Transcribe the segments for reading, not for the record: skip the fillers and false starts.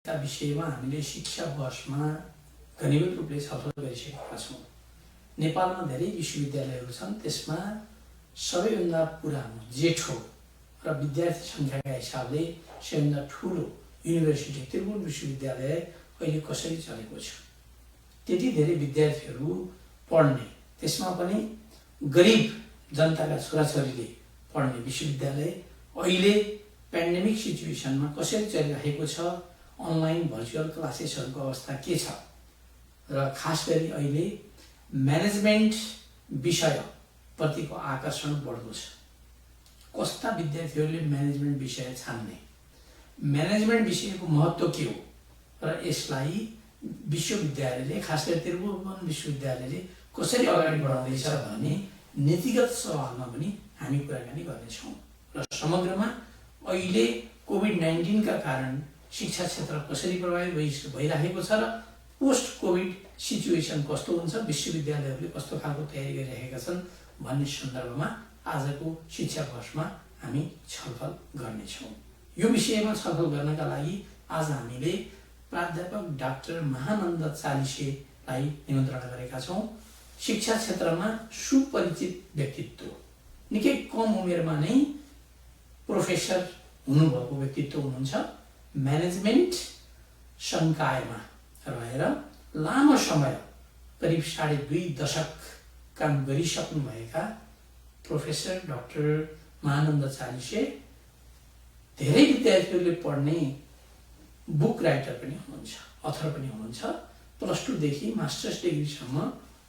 का विषयमा हामीले शिक्षा वर्षमा घनीभूत रूपले छलफल गरिसकेका छौँ। नेपालमा धेरै विश्वविद्यालयहरू छन्, त्यसमा सबैभन्दा पुरानो जेठो र विद्यार्थी सङ्ख्याका हिसाबले सबैभन्दा ठुलो युनिभर्सिटी त्रिभुवन विश्वविद्यालय अहिले कसरी चलेको छ। त्यति धेरै विद्यार्थीहरू पढ्ने, त्यसमा पनि गरिब जनताका छोराछोरीले पढ्ने विश्वविद्यालय अहिले पेन्डेमिक सिचुएसनमा कसरी चलिरहेको छ, अनलाइन भर्चुअल क्लासेसहरूको अवस्था के छ र खास गरी अहिले म्यानेजमेन्ट विषयप्रतिको आकर्षण बढ्दो छ। कस्ता विद्यार्थीहरूले म्यानेजमेन्ट विषय छान्ने, म्यानेजमेन्ट विषयको महत्त्व के हो र यसलाई विश्वविद्यालयले, खास गरी त्रिभुवन विश्वविद्यालयले कसरी अगाडि बढाउँदैछ भन्ने नीतिगत सवालमा पनि हामी कुराकानी गर्नेछौँ। र समग्रमा अहिले कोभिड-19 का कारण शिक्षा क्षेत्र कसरी प्रभावित भइरहेको छ र पोस्ट कोभिड सिचुएसन कस्तो हुन्छ, विश्वविद्यालयहरूले कस्तो खालको तयारी गरिरहेका छन् भन्ने सन्दर्भमा आजको शिक्षा वर्षमा हामी छलफल गर्नेछौँ। यो विषयमा छलफल गर्नका लागि आज हामीले प्राध्यापक डाक्टर महानन्द चालिसेलाई निमन्त्रणा गरेका छौँ। शिक्षा क्षेत्रमा सुपरिचित व्यक्तित्व, निकै कम उमेरमा नै प्रोफेसर हुनुभएको व्यक्तित्व हुनुहुन्छ। म्यानेजमेन्ट संकायमा रहेर लामो समय, करिब 2.5 दशक काम गरिसक्नुभएका प्रोफेसर डाक्टर महानन्द चालिसे धेरै विद्यार्थीहरूले पढ्ने बुक राइटर पनि हुनुहुन्छ, अथर पनि हुनुहुन्छ। +2 देखि मास्टर्स डिग्रीसम्म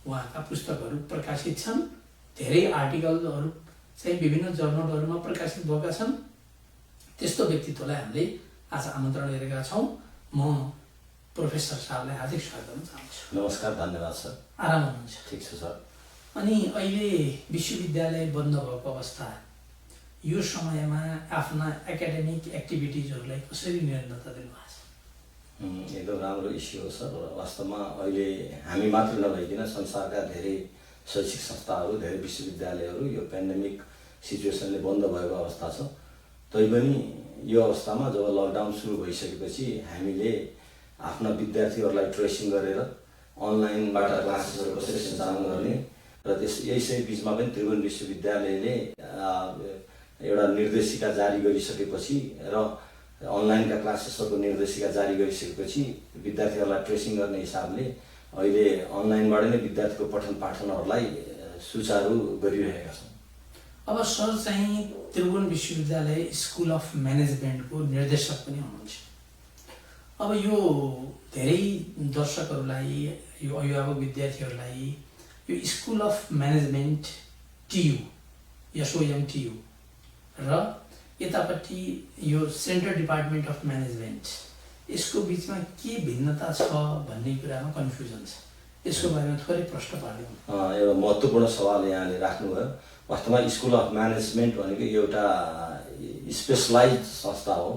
उहाँका पुस्तकहरू प्रकाशित छन्। धेरै आर्टिकलहरू चाहिँ विभिन्न जर्नलहरूमा प्रकाशित भएका छन्। त्यस्तो व्यक्तित्वलाई हामीले आज आमन्त्रण गरेका छौँ। म प्रोफेसर साहबलाई हार्दिक स्वागत गर्न चाहन्छु। नमस्कार, धन्यवाद सर। आराम हुनुहुन्छ? ठिक छ सर। अनि अहिले विश्वविद्यालय बन्द भएको अवस्था, यो समयमा आफ्ना एकाडेमिक एक्टिभिटिजहरूलाई कसरी निरन्तरता दिनुभएको छ? एकदम राम्रो इस्यु हो सर। वास्तवमा अहिले हामी मात्र नभइकन संसारका धेरै शैक्षिक संस्थाहरू, धेरै विश्वविद्यालयहरू यो पेन्डेमिक सिचुएसनले बन्द भएको अवस्था छ। तैपनि यो अवस्थामा जब लकडाउन सुरु भइसकेपछि हामीले आफ्ना विद्यार्थीहरूलाई ट्रेसिङ गरेर अनलाइनबाट क्लासेसहरू कसरी सञ्चालन गर्ने र यसै बिचमा पनि त्रिभुवन विश्वविद्यालयले एउटा निर्देशिका जारी गरिसकेपछि र अनलाइनका क्लासेसहरूको निर्देशिका जारी गरिसकेपछि विद्यार्थीहरूलाई ट्रेसिङ गर्ने हिसाबले अहिले अनलाइनबाट नै विद्यार्थीको पठन पाठनहरूलाई सुचारू गरिरहेका छौँ। अब सर चाहिँ त्रिभुवन विश्वविद्यालय स्कुल अफ म्यानेजमेन्टको निर्देशक पनि हुनुहुन्छ। अब यो धेरै दर्शकहरूलाई, यो अभिभावक विद्यार्थीहरूलाई यो स्कुल अफ म्यानेजमेन्ट टियु, एसओएमटियु र यतापट्टि यो सेन्ट्रल डिपार्टमेन्ट अफ म्यानेजमेन्ट, यसको बिचमा के भिन्नता छ भन्ने कुरामा कन्फ्युजन छ। यसको बारेमा थोरै प्रश्न पार्दिनु। एउटा महत्त्वपूर्ण सवाल यहाँले राख्नुभयो। वास्तवमा स्कुल अफ म्यानेजमेन्ट भनेको एउटा स्पेसलाइज संस्था हो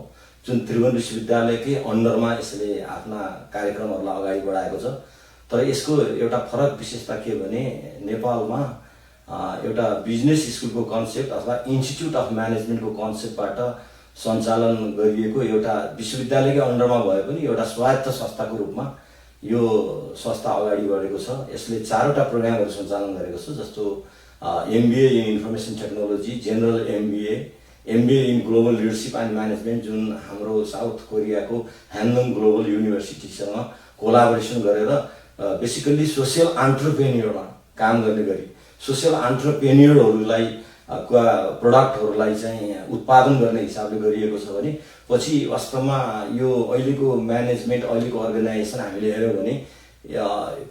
जुन त्रिभुवन विश्वविद्यालयकै अन्डरमा यसले आफ्ना कार्यक्रमहरूलाई अगाडि बढाएको छ। तर यसको एउटा फरक विशेषता के भने नेपालमा एउटा बिजनेस स्कुलको कन्सेप्ट अथवा इन्स्टिच्युट अफ म्यानेजमेन्टको कन्सेप्टबाट सञ्चालन गरिएको एउटा विश्वविद्यालयकै अन्डरमा भए पनि एउटा स्वायत्त संस्थाको रूपमा यो संस्था अगाडि बढेको छ। यसले 4वटा प्रोग्रामहरू सञ्चालन गरेको छ, जस्तो MBA in information technology, general MBA in global leadership and management, जुन हाम्रो साउथ कोरियाको ह्यानलुङ ग्लोबल युनिभर्सिटीसँग कोलाबोरेसन गरेर बेसिकल्ली सोसियल एन्टरप्रेन्योरमा काम गर्ने गरी सोसियल एन्टरप्रेन्योरहरूलाई प्रोडक्टहरूलाई चाहिँ उत्पादन गर्ने हिसाबले गरिएको छ भने पछि वास्तवमा यो अहिलेको म्यानेजमेन्ट, अहिलेको अर्गनाइजेसन हामीले हेऱ्यौँ भने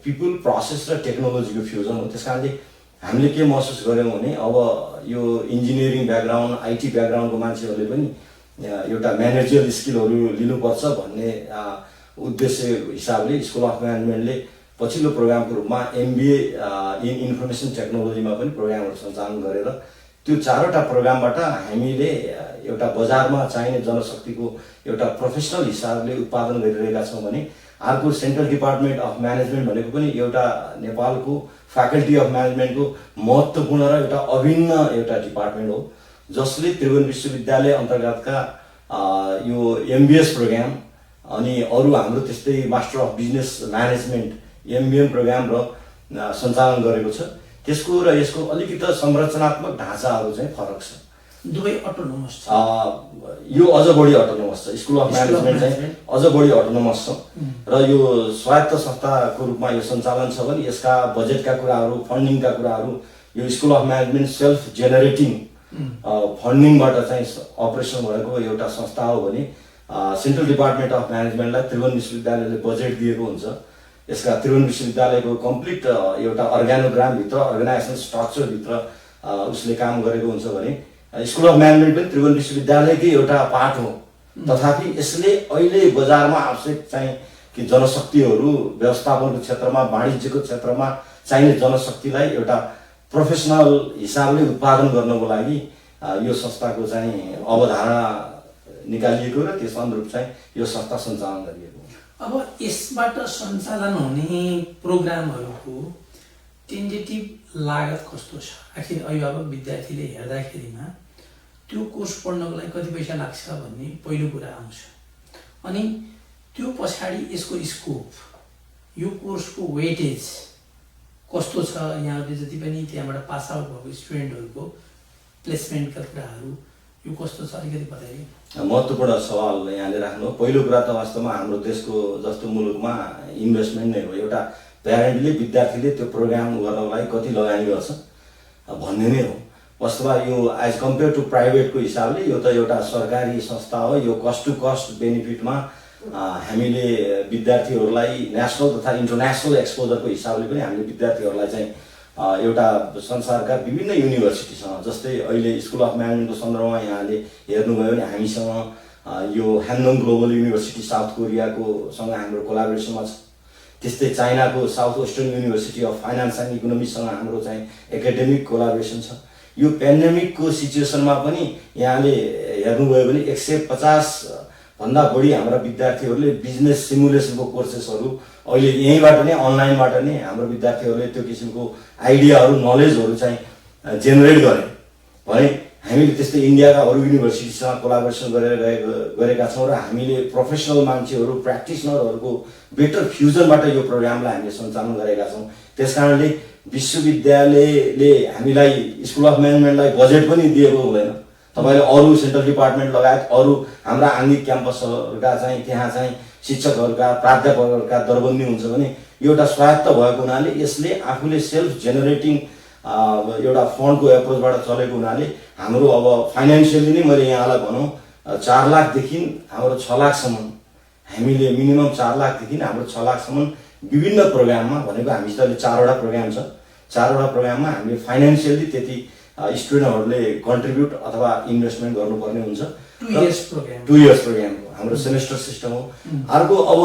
पिपुल, प्रोसेस र टेक्नोलोजीको फ्युजन हो। त्यस कारणले हामीले के महसुस गऱ्यौँ भने अब यो इन्जिनियरिङ ब्याकग्राउन्ड, IT ब्याकग्राउन्डको मान्छेहरूले पनि एउटा म्यानेजरियल स्किलहरू लिनुपर्छ भन्ने उद्देश्य हिसाबले स्कुल अफ म्यानेजमेन्टले पछिल्लो प्रोग्रामको रूपमा MBA इन इन्फर्मेसन टेक्नोलोजीमा पनि प्रोग्रामहरू सञ्चालन गरेर त्यो 4वटा प्रोग्रामबाट हामीले एउटा बजारमा चाहिने जनशक्तिको एउटा प्रोफेसनल हिसाबले उत्पादन गरिरहेका छौँ भने अर्को सेन्ट्रल डिपार्टमेन्ट अफ म्यानेजमेन्ट भनेको पनि एउटा नेपालको फ्याकल्टी अफ म्यानेजमेन्टको महत्त्वपूर्ण र एउटा अभिन्न एउटा डिपार्टमेन्ट हो, जसले त्रिभुवन विश्वविद्यालय अन्तर्गतका यो MBS प्रोग्राम अनि अरू हाम्रो त्यस्तै master of business management MBM programme र सञ्चालन गरेको छ। त्यसको र यसको अलिकति संरचनात्मक ढाँचाहरू चाहिँ फरक छ। दुवै अटोनोमस छ। यो अझ बढी अटोनोमस छ। स्कुल अफ म्यानेजमेन्ट चाहिँ अझ बढी अटोनोमस छ र यो स्वायत्त संस्थाको रूपमा यो सञ्चालन छ भने यसका बजेटका कुराहरू, फन्डिङका कुराहरू यो school of management self generating फन्डिङबाट चाहिँ अपरेसन भएको एउटा संस्था हो भने सेन्ट्रल डिपार्टमेन्ट अफ म्यानेजमेन्टलाई त्रिभुवन विश्वविद्यालयले बजेट दिएको हुन्छ। यसका त्रिभुवन विश्वविद्यालयको कम्प्लिट एउटा अर्गानोग्रामभित्र, अर्गनाइजेसन स्ट्रक्चरभित्र उसले काम गरेको हुन्छ भने स्कुल अफ म्यानेजमेन्ट पनि त्रिभुवन विश्वविद्यालयकै एउटा पार्ट हो। तथापि यसले अहिले बजारमा आवश्यक चाहिँ कि जनशक्तिहरू व्यवस्थापनको क्षेत्रमा, वाणिज्यको क्षेत्रमा चाहिने जनशक्तिलाई एउटा प्रोफेसनल हिसाबले उत्पादन गर्नको लागि यो संस्थाको चाहिँ अवधारणा निकालिएको र त्यस अनुरूप चाहिँ यो संस्था सञ्चालन गरिएको। अब यसबाट सञ्चालन हुने प्रोग्रामहरूको टेन्डेटिभ लागत कस्तो छ? आखिर अभिभावक विद्यार्थीले हेर्दाखेरिमा त्यो कोर्स पढ्नको लागि कति पैसा लाग्छ भन्ने पहिलो कुरा आउँछ। अनि त्यो पछाडि यसको स्कोप, यो कोर्सको वेटेज कस्तो छ, यहाँहरूले जति पनि त्यहाँबाट पास आउट भएको स्टुडेन्टहरूको प्लेसमेन्टका कुराहरू यो कस्तो छ अलिकति बताइदिनु। महत्त्वपूर्ण सवाल यहाँले राख्नु। पहिलो कुरा त वास्तवमा हाम्रो देशको जस्तो मुलुकमा इन्भेस्टमेन्ट नै हो। एउटा प्यारेन्टले विद्यार्थीले त्यो प्रोग्राम गर्नलाई कति लगानी गर्छ भन्ने नै हो। वास्तवमा यो एज कम्पेयर टु प्राइभेटको हिसाबले यो त एउटा सरकारी संस्था हो। यो कस्ट टु कस्ट बेनिफिटमा हामीले विद्यार्थीहरूलाई नेसनल तथा इन्टरनेसनल एक्सपोजरको हिसाबले पनि हामीले विद्यार्थीहरूलाई चाहिँ एउटा संसारका विभिन्न युनिभर्सिटीसँग, जस्तै अहिले स्कुल अफ म्यानेजमेन्टको सन्दर्भमा यहाँले हेर्नुभयो भने हामीसँग यो ह्यान्डोङ ग्लोबल युनिभर्सिटी साउथ कोरियाकोसँग हाम्रो कोलाबोरेसनमा छ। त्यस्तै चाइनाको south western university of finance and इकोनोमिक्ससँग हाम्रो चाहिँ एकाडेमिक कोलाबोरेसन छ। यो पेन्डेमिकको सिचुएसनमा पनि यहाँले हेर्नुभयो भने 150 भन्दा बढी हाम्रा विद्यार्थीहरूले बिजनेस सिमुलेसनको कोर्सेसहरू अहिले यहीँबाट नै, अनलाइनबाट नै हाम्रो विद्यार्थीहरूले त्यो किसिमको आइडियाहरू, नलेजहरू चाहिँ जेनेरेट गरे भने हामीले त्यस्तै इन्डियाका अरू युनिभर्सिटीसँग कोलाबोरेसन गरेका छौँ र हामीले प्रोफेसनल मान्छेहरू, प्र्याक्टिसनरहरूको बेटर फ्युजनबाट यो प्रोग्रामलाई हामीले सञ्चालन गरेका छौँ। त्यसकारणले विश्वविद्यालयले हामीलाई स्कुल अफ म्यानेजमेन्टलाई बजेट पनि दिएको हुँदैन। तपाईँले अरू सेन्ट्रल डिपार्टमेन्ट लगायत अरू हाम्रा आङ्गिक क्याम्पसहरूका चाहिँ त्यहाँ चाहिँ शिक्षकहरूका, प्राध्यापकहरूका दरबन्दी हुन्छ भने यो एउटा स्वायत्त भएको हुनाले यसले आफूले सेल्फ जेनेरेटिङ एउटा फन्डको एप्रोचबाट चलेको हुनाले हाम्रो अब फाइनेन्सियली नै मैले यहाँलाई भनौँ 4 लाखदेखि हाम्रो 6 लाखसम्म, हामीले मिनिमम 4 लाखदेखि हाम्रो 6 लाखसम्म विभिन्न प्रोग्राममा, भनेको हामीसित अहिले 4वटा प्रोग्राम छ। 4वटा प्रोग्राममा हामीले फाइनेन्सियली त्यति स्टुडेन्टहरूले कन्ट्रिब्युट अथवा इन्भेस्टमेन्ट गर्नुपर्ने हुन्छ। 2 इयर्स प्रोग्राम हो, हाम्रो सेमेस्टर सिस्टम हो। अर्को अब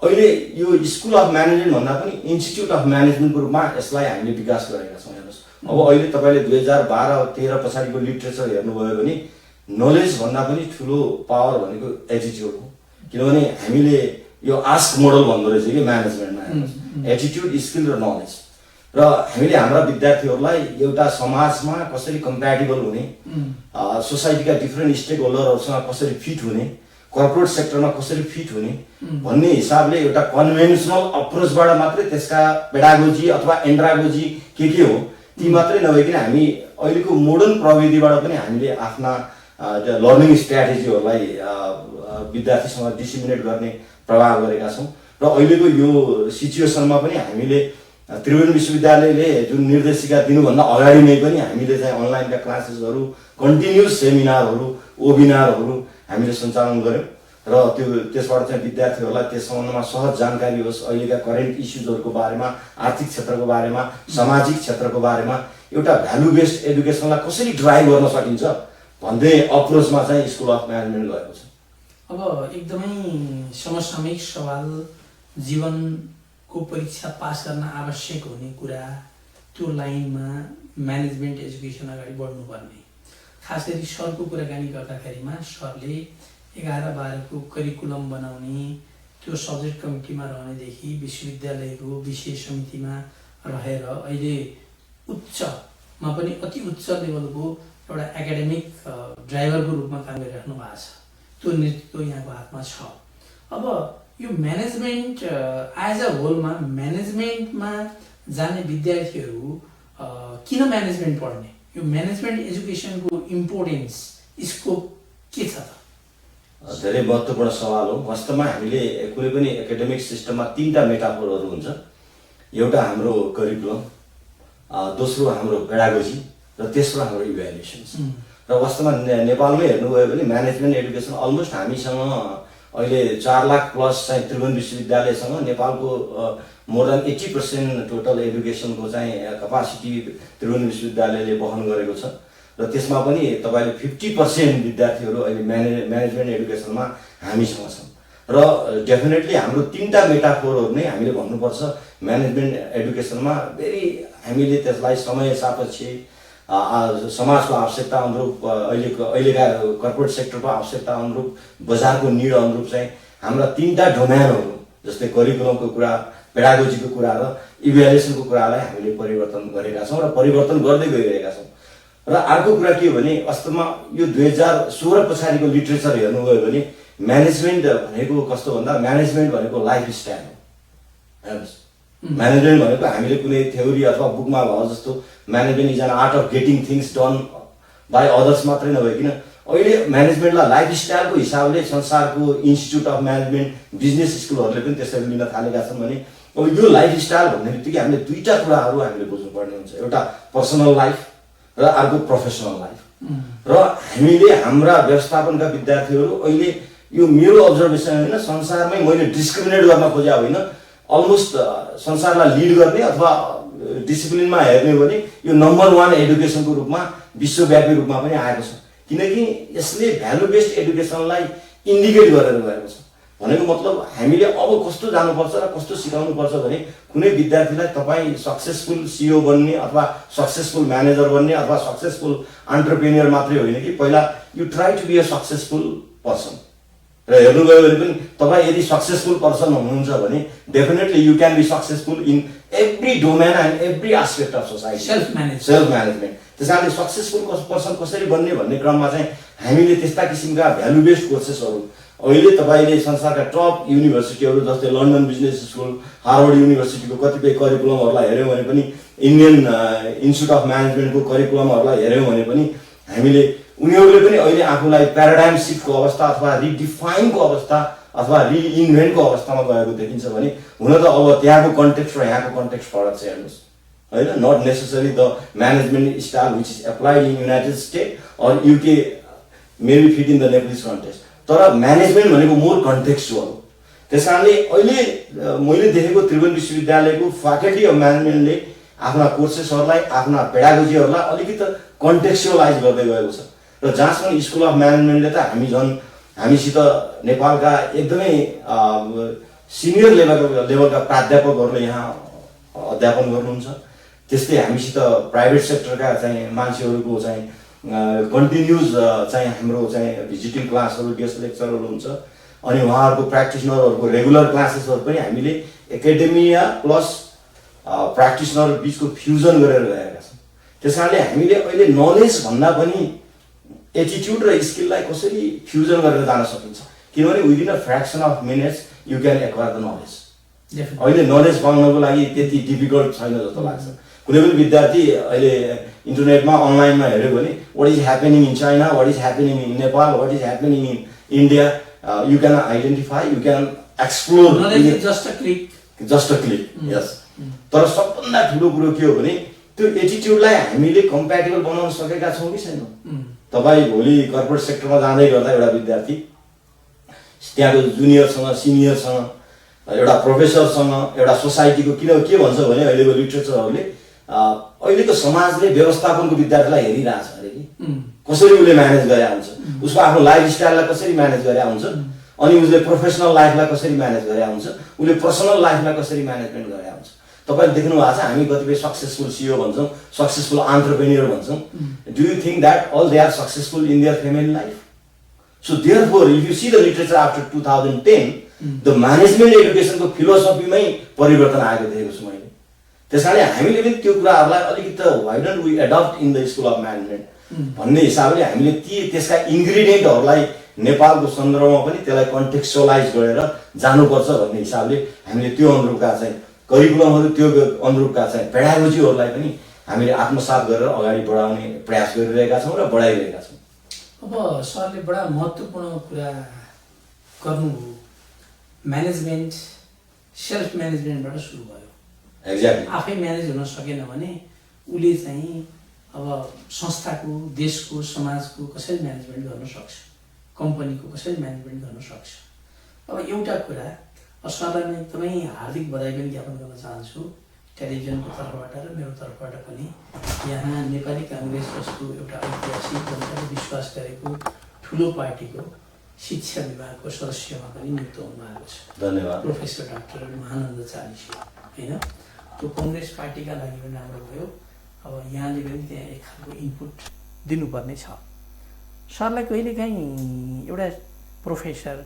अहिले यो स्कुल अफ म्यानेजमेन्ट भन्दा पनि इन्स्टिट्युट अफ म्यानेजमेन्टको रूपमा यसलाई हामीले विकास गरेका छौँ। हेर्नुहोस्, अब अहिले तपाईँले 2012-13 पछाडिको लिट्रेचर हेर्नुभयो भने नलेज भन्दा पनि ठुलो पावर भनेको एटिट्युड हो। किनभने हामीले यो आस्क मोडल भन्दो रहेछ कि म्यानेजमेन्टमा, एटिट्युड, स्किल र नलेज। र हामीले हाम्रा विद्यार्थीहरूलाई एउटा समाजमा कसरी कम्प्याटेबल हुने, सोसाइटीका डिफ्रेन्ट स्टेक होल्डरहरूसँग कसरी फिट हुने, कर्पोरेट सेक्टरमा कसरी फिट हुने भन्ने हिसाबले एउटा कन्भेन्सनल अप्रोचबाट मात्रै त्यसका पेडागोजी अथवा एन्ड्रागोजी के हो ती मात्रै नभइकन हामी अहिलेको मोडर्न प्रविधिबाट पनि हामीले आफ्ना लर्निङ स्ट्र्याटेजीहरूलाई विद्यार्थीसँग डिसिमिनेट गर्ने प्रभाव गरेका छौँ। र अहिलेको यो सिचुएसनमा पनि हामीले त्रिभुवन विश्वविद्यालयले जुन निर्देशिका दिनुभन्दा अगाडि नै पनि हामीले चाहिँ अनलाइनका क्लासेसहरू, कन्टिन्युस सेमिनारहरू, वेबिनारहरू हामीले सञ्चालन गऱ्यौँ र त्यसबाट चाहिँ विद्यार्थीहरूलाई त्यस सम्बन्धमा सहज जानकारी होस्, अहिलेका करेन्ट इस्युजहरूको बारेमा, आर्थिक क्षेत्रको बारेमा, सामाजिक क्षेत्रको बारेमा एउटा भ्यालु बेस्ड एडुकेसनलाई कसरी ड्राइभ गर्न सकिन्छ भन्ने अप्रोचमा चाहिँ स्कुल अफ म्यानेजमेन्ट गएको छ। अब एकदमै समसामयिक सवाल, जीवनको परीक्षा पास गर्न आवश्यक हुने कुरा, त्यो लाइनमा म्यानेजमेन्ट एजुकेसन अगाडि बढ्नुपर्ने। खास गरी सरको कुराकानी गर्दाखेरिमा सरले 11-12 को करिकुलम बनाउने, त्यो सब्जेक्ट कमिटीमा रहनेदेखि विश्वविद्यालयको विषय समितिमा रहेर अहिले उच्चमा पनि अति उच्च लेभलको एउटा एकाडेमिक ड्राइभरको रूपमा काम गरिराख्नु भएको छ। त्यो नेतृत्व यहाँको हातमा छ। अब यो म्यानेजमेन्ट एज अ होलमा म्यानेजमेन्टमा जाने विद्यार्थीहरू किन म्यानेजमेन्ट पढ्ने, यो म्यानेजमेन्ट एजुकेसनको इम्पोर्टेन्स स्कोप के छ त? धेरै महत्त्वपूर्ण सवाल हो। वास्तवमा हामीले कुनै पनि एकाडेमिक सिस्टममा 3टा मेटाफोरहरू हुन्छ। एउटा हाम्रो करिकुलम, दोस्रो हाम्रो पेडागोजी र तेस्रो हाम्रो इभ्यालुएसन्स। र वास्तवमा नेपालमै हेर्नुभयो भने म्यानेजमेन्ट एडुकेसन अलमोस्ट हामीसँग अहिले 4 लाख प्लस चाहिँ त्रिभुवन विश्वविद्यालयसँग नेपालको मोर देन 80% टोटल एडुकेसनको चाहिँ कपासिटी त्रिभुवन विश्वविद्यालयले वहन गरेको छ। र त्यसमा पनि तपाईँले 50% विद्यार्थीहरू अहिले म्यानेजमेन्ट एडुकेसनमा हामीसँग छन्। र डेफिनेटली हाम्रो 3टा मेटाफोरहरू नै हामीले भन्नुपर्छ। म्यानेजमेन्ट एडुकेसनमा हामीले त्यसलाई समय सापेक्ष समाजको आवश्यकता अनुरूप, अहिलेका कर्पोरेट सेक्टरको आवश्यकता अनुरूप, बजारको निड अनुरूप चाहिँ हाम्रा 3टा डोमेनहरू जस्तै करिकुलमको कुरा, पेडागोजीको कुरा र इभ्यालुएसनको कुरालाई हामीले परिवर्तन गरेका छौँ र परिवर्तन गर्दै गइरहेका छौँ। र अर्को कुरा के हो भने वास्तवमा यो 2016 पछाडिको लिट्रेचर हेर्नुभयो भने म्यानेजमेन्ट भनेको कस्तो भन्दा म्यानेजमेन्ट भनेको लाइफ स्टाइल हो। हेर्नुहोस्, म्यानेजमेन्ट भनेको हामीले कुनै थ्योरी अथवा बुकमा भयो जस्तो management is an art of getting things done by others मात्रै नभइकन अहिले म्यानेजमेन्टलाई लाइफ स्टाइलको हिसाबले संसारको इन्स्टिच्युट अफ म्यानेजमेन्ट बिजनेस स्कुलहरूले पनि त्यसरी लिन थालेका छन्। भने अब यो लाइफ स्टाइल भन्ने बित्तिकै हामीले 2टा कुराहरू हामीले बुझ्नुपर्ने हुन्छ। एउटा पर्सनल लाइफ र अर्को प्रोफेसनल लाइफ। र हामीले हाम्रा व्यवस्थापनका विद्यार्थीहरू अहिले यो मेरो अब्जर्भेसन होइन, संसारमै मैले डिस्क्रिमिनेट गर्न खोजेको होइन, अलमोस्ट संसारलाई लिड गर्ने अथवा डिसिप्लिनमा हेर्ने भने यो नम्बर 1 एडुकेसनको रूपमा विश्वव्यापी रूपमा पनि आएको छ। किनकि यसले भ्यालु बेस्ड एडुकेसनलाई इन्डिकेट गरेर गएको छ। भनेको मतलब हामीले अब कस्तो जानुपर्छ र कस्तो सिकाउनुपर्छ भने कुनै विद्यार्थीलाई तपाईँ सक्सेसफुल सिइओ बन्ने अथवा सक्सेसफुल म्यानेजर बन्ने अथवा सक्सेसफुल एन्टरप्रेन्योर मात्रै होइन कि पहिला you try to be a successful person. र हेर्नुभयो भने पनि तपाईँ यदि सक्सेसफुल पर्सन हुनुहुन्छ भने definitely you can be successful in every domain and every aspect of society. Self management. त्यस कारणले सक्सेसफुल पर्सन कसरी बन्ने भन्ने क्रममा चाहिँ हामीले त्यस्ता किसिमका भ्यालु बेस्ड कोर्सेसहरू अहिले तपाईँले संसारका टप युनिभर्सिटीहरू जस्तै लन्डन बिजनेस स्कुल, हार्वर्ड युनिभर्सिटीको कतिपय करिकुलमहरूलाई हेऱ्यौँ भने पनि, इन्डियन इन्स्टिच्युट अफ म्यानेजमेन्टको करिकुलमहरूलाई हेऱ्यौँ भने पनि हामीले उनीहरूले पनि अहिले आफूलाई प्याराडाइम सिफ्टको अवस्था अथवा रिडिफाइनको अवस्था अथवा रिइन्भेन्टको अवस्थामा गएको देखिन्छ। भने हुन त अब त्यहाँको कन्टेक्स्ट र यहाँको कन्टेक्स्ट फरक छ। हेर्नुहोस् होइन, not necessary the management style which is applied in United State or UK maybe fit in the Nepalese context, तर म्यानेजमेन्ट भनेको मोर कन्टेक्स्चुअल हो। त्यस कारणले अहिले मैले देखेको त्रिभुवन विश्वविद्यालयको फ्याकल्टी अफ म्यानेजमेन्टले आफ्ना कोर्सेसहरूलाई, आफ्ना पेडागोजीहरूलाई अलिकति कन्टेक्स्चुअलाइज गर्दै गएको छ। र जहाँसम्म स्कुल अफ म्यानेजमेन्टले त हामीसित नेपालका एकदमै सिनियर लेभलका प्राध्यापकहरूले यहाँ अध्यापन गर्नुहुन्छ। त्यस्तै हामीसित प्राइभेट सेक्टरका चाहिँ मान्छेहरूको चाहिँ कन्टिन्युज चाहिँ हाम्रो चाहिँ भिजिटिङ क्लासहरू, गेस्ट लेक्चरहरू हुन्छ। अनि उहाँहरूको प्र्याक्टिसनरहरूको रेगुलर क्लासेसहरू पनि हामीले एकाडेमिया प्लस प्र्याक्टिसनर बिचको फ्युजन गरेर गएका छौँ। त्यस कारणले हामीले अहिले नलेज भन्दा पनि एटिट्युड र स्किललाई कसरी फ्युजन गरेर जान सकिन्छ, किनभने within a fraction of minutes you can acquire the knowledge. अहिले नलेज पाउनको लागि त्यति डिफिकल्ट छैन जस्तो लाग्छ। कुनै पनि विद्यार्थी अहिले इन्टरनेटमा अनलाइनमा हेऱ्यो भने what is happening in China, what is happening in Nepal, what is happening in India, you can identify, you can explore, just a click. Yes, तर सबभन्दा ठुलो कुरो के हो भने त्यो एटिट्युडलाई हामीले कम्प्याटेबल बनाउन सकेका छौँ कि छैनौँ। तपाईँ भोलि कर्पोरेट सेक्टरमा जाँदै गर्दा एउटा विद्यार्थी त्यहाँको जुनियरसँग, सिनियरसँग, एउटा प्रोफेसरसँग, एउटा सोसाइटीको, किन के भन्छ भने अहिलेको लिट्रेचरहरूले अहिलेको समाजले व्यवस्थापनको विद्यार्थीलाई हेरिरहेछ अरे कि कसरी उसले म्यानेज गरे हुन्छ, उसको आफ्नो लाइफस्टाइललाई कसरी म्यानेज गरे हुन्छ, अनि उसले प्रोफेसनल लाइफलाई कसरी म्यानेज गरे हुन्छ, उसले पर्सनल लाइफलाई कसरी म्यानेजमेन्ट गरे हुन्छ। तपाईँले देख्नु भएको छ हामी कतिपय सक्सेसफुल सिइओ भन्छौँ, सक्सेसफुल एन्टरप्रेन्योर भन्छौँ। Do you think that all they are successful in their family life? So therefore if you see the literature after 2010 the management एडुकेसनको फिलोसफीमै परिवर्तन आएको देखेको छु मैले। त्यस कारणले हामीले पनि त्यो कुराहरूलाई अलिकति why don't we adapt in the school of management भन्ने हिसाबले हामीले त्यसका इन्ग्रिडियन्टहरूलाई नेपालको सन्दर्भमा पनि त्यसलाई कन्टेक्स्चुअलाइज गरेर जानुपर्छ भन्ने हिसाबले हामीले त्यो अनुरूपका चाहिँ करिकुलमहरू त्यो अनुरूपका चाहिँ पेडागोजीहरूलाई पनि हामीले आत्मसात गरेर अगाडि बढाउने प्रयास गरिरहेका छौँ र बढाइरहेका छौँ। अब सरले बडा महत्त्वपूर्ण कुरा गर्नुभयो, म्यानेजमेन्ट सेल्फ म्यानेजमेन्टबाट सुरु भयो। एक्ज्याक्टली। आफै म्यानेज हुन सकेन भने उसले चाहिँ अब संस्थाको, देशको, समाजको कसरी म्यानेजमेन्ट गर्न सक्छ, कम्पनीको कसरी म्यानेजमेन्ट गर्न सक्छ। अब एउटा कुरा सरलाई म एकदमै हार्दिक बधाई पनि ज्ञापन गर्न चाहन्छु टेलिभिजनको तर्फबाट र मेरो तर्फबाट पनि। यहाँ नेपाली काङ्ग्रेस जस्तो एउटा ऐतिहासिक जनताले विश्वास गरेको ठुलो पार्टीको शिक्षा विभागको सदस्यमा पनि नियुक्त हुनुभएको छ। धन्यवाद। प्रोफेसर डाक्टर महानन्द चालिसी होइन, त्यो कङ्ग्रेस पार्टीका लागि पनि राम्रो भयो। अब यहाँले पनि त्यहाँ एक खालको इनपुट दिनुपर्ने छ। सरलाई कहिलेकाहीँ एउटा प्रोफेसर,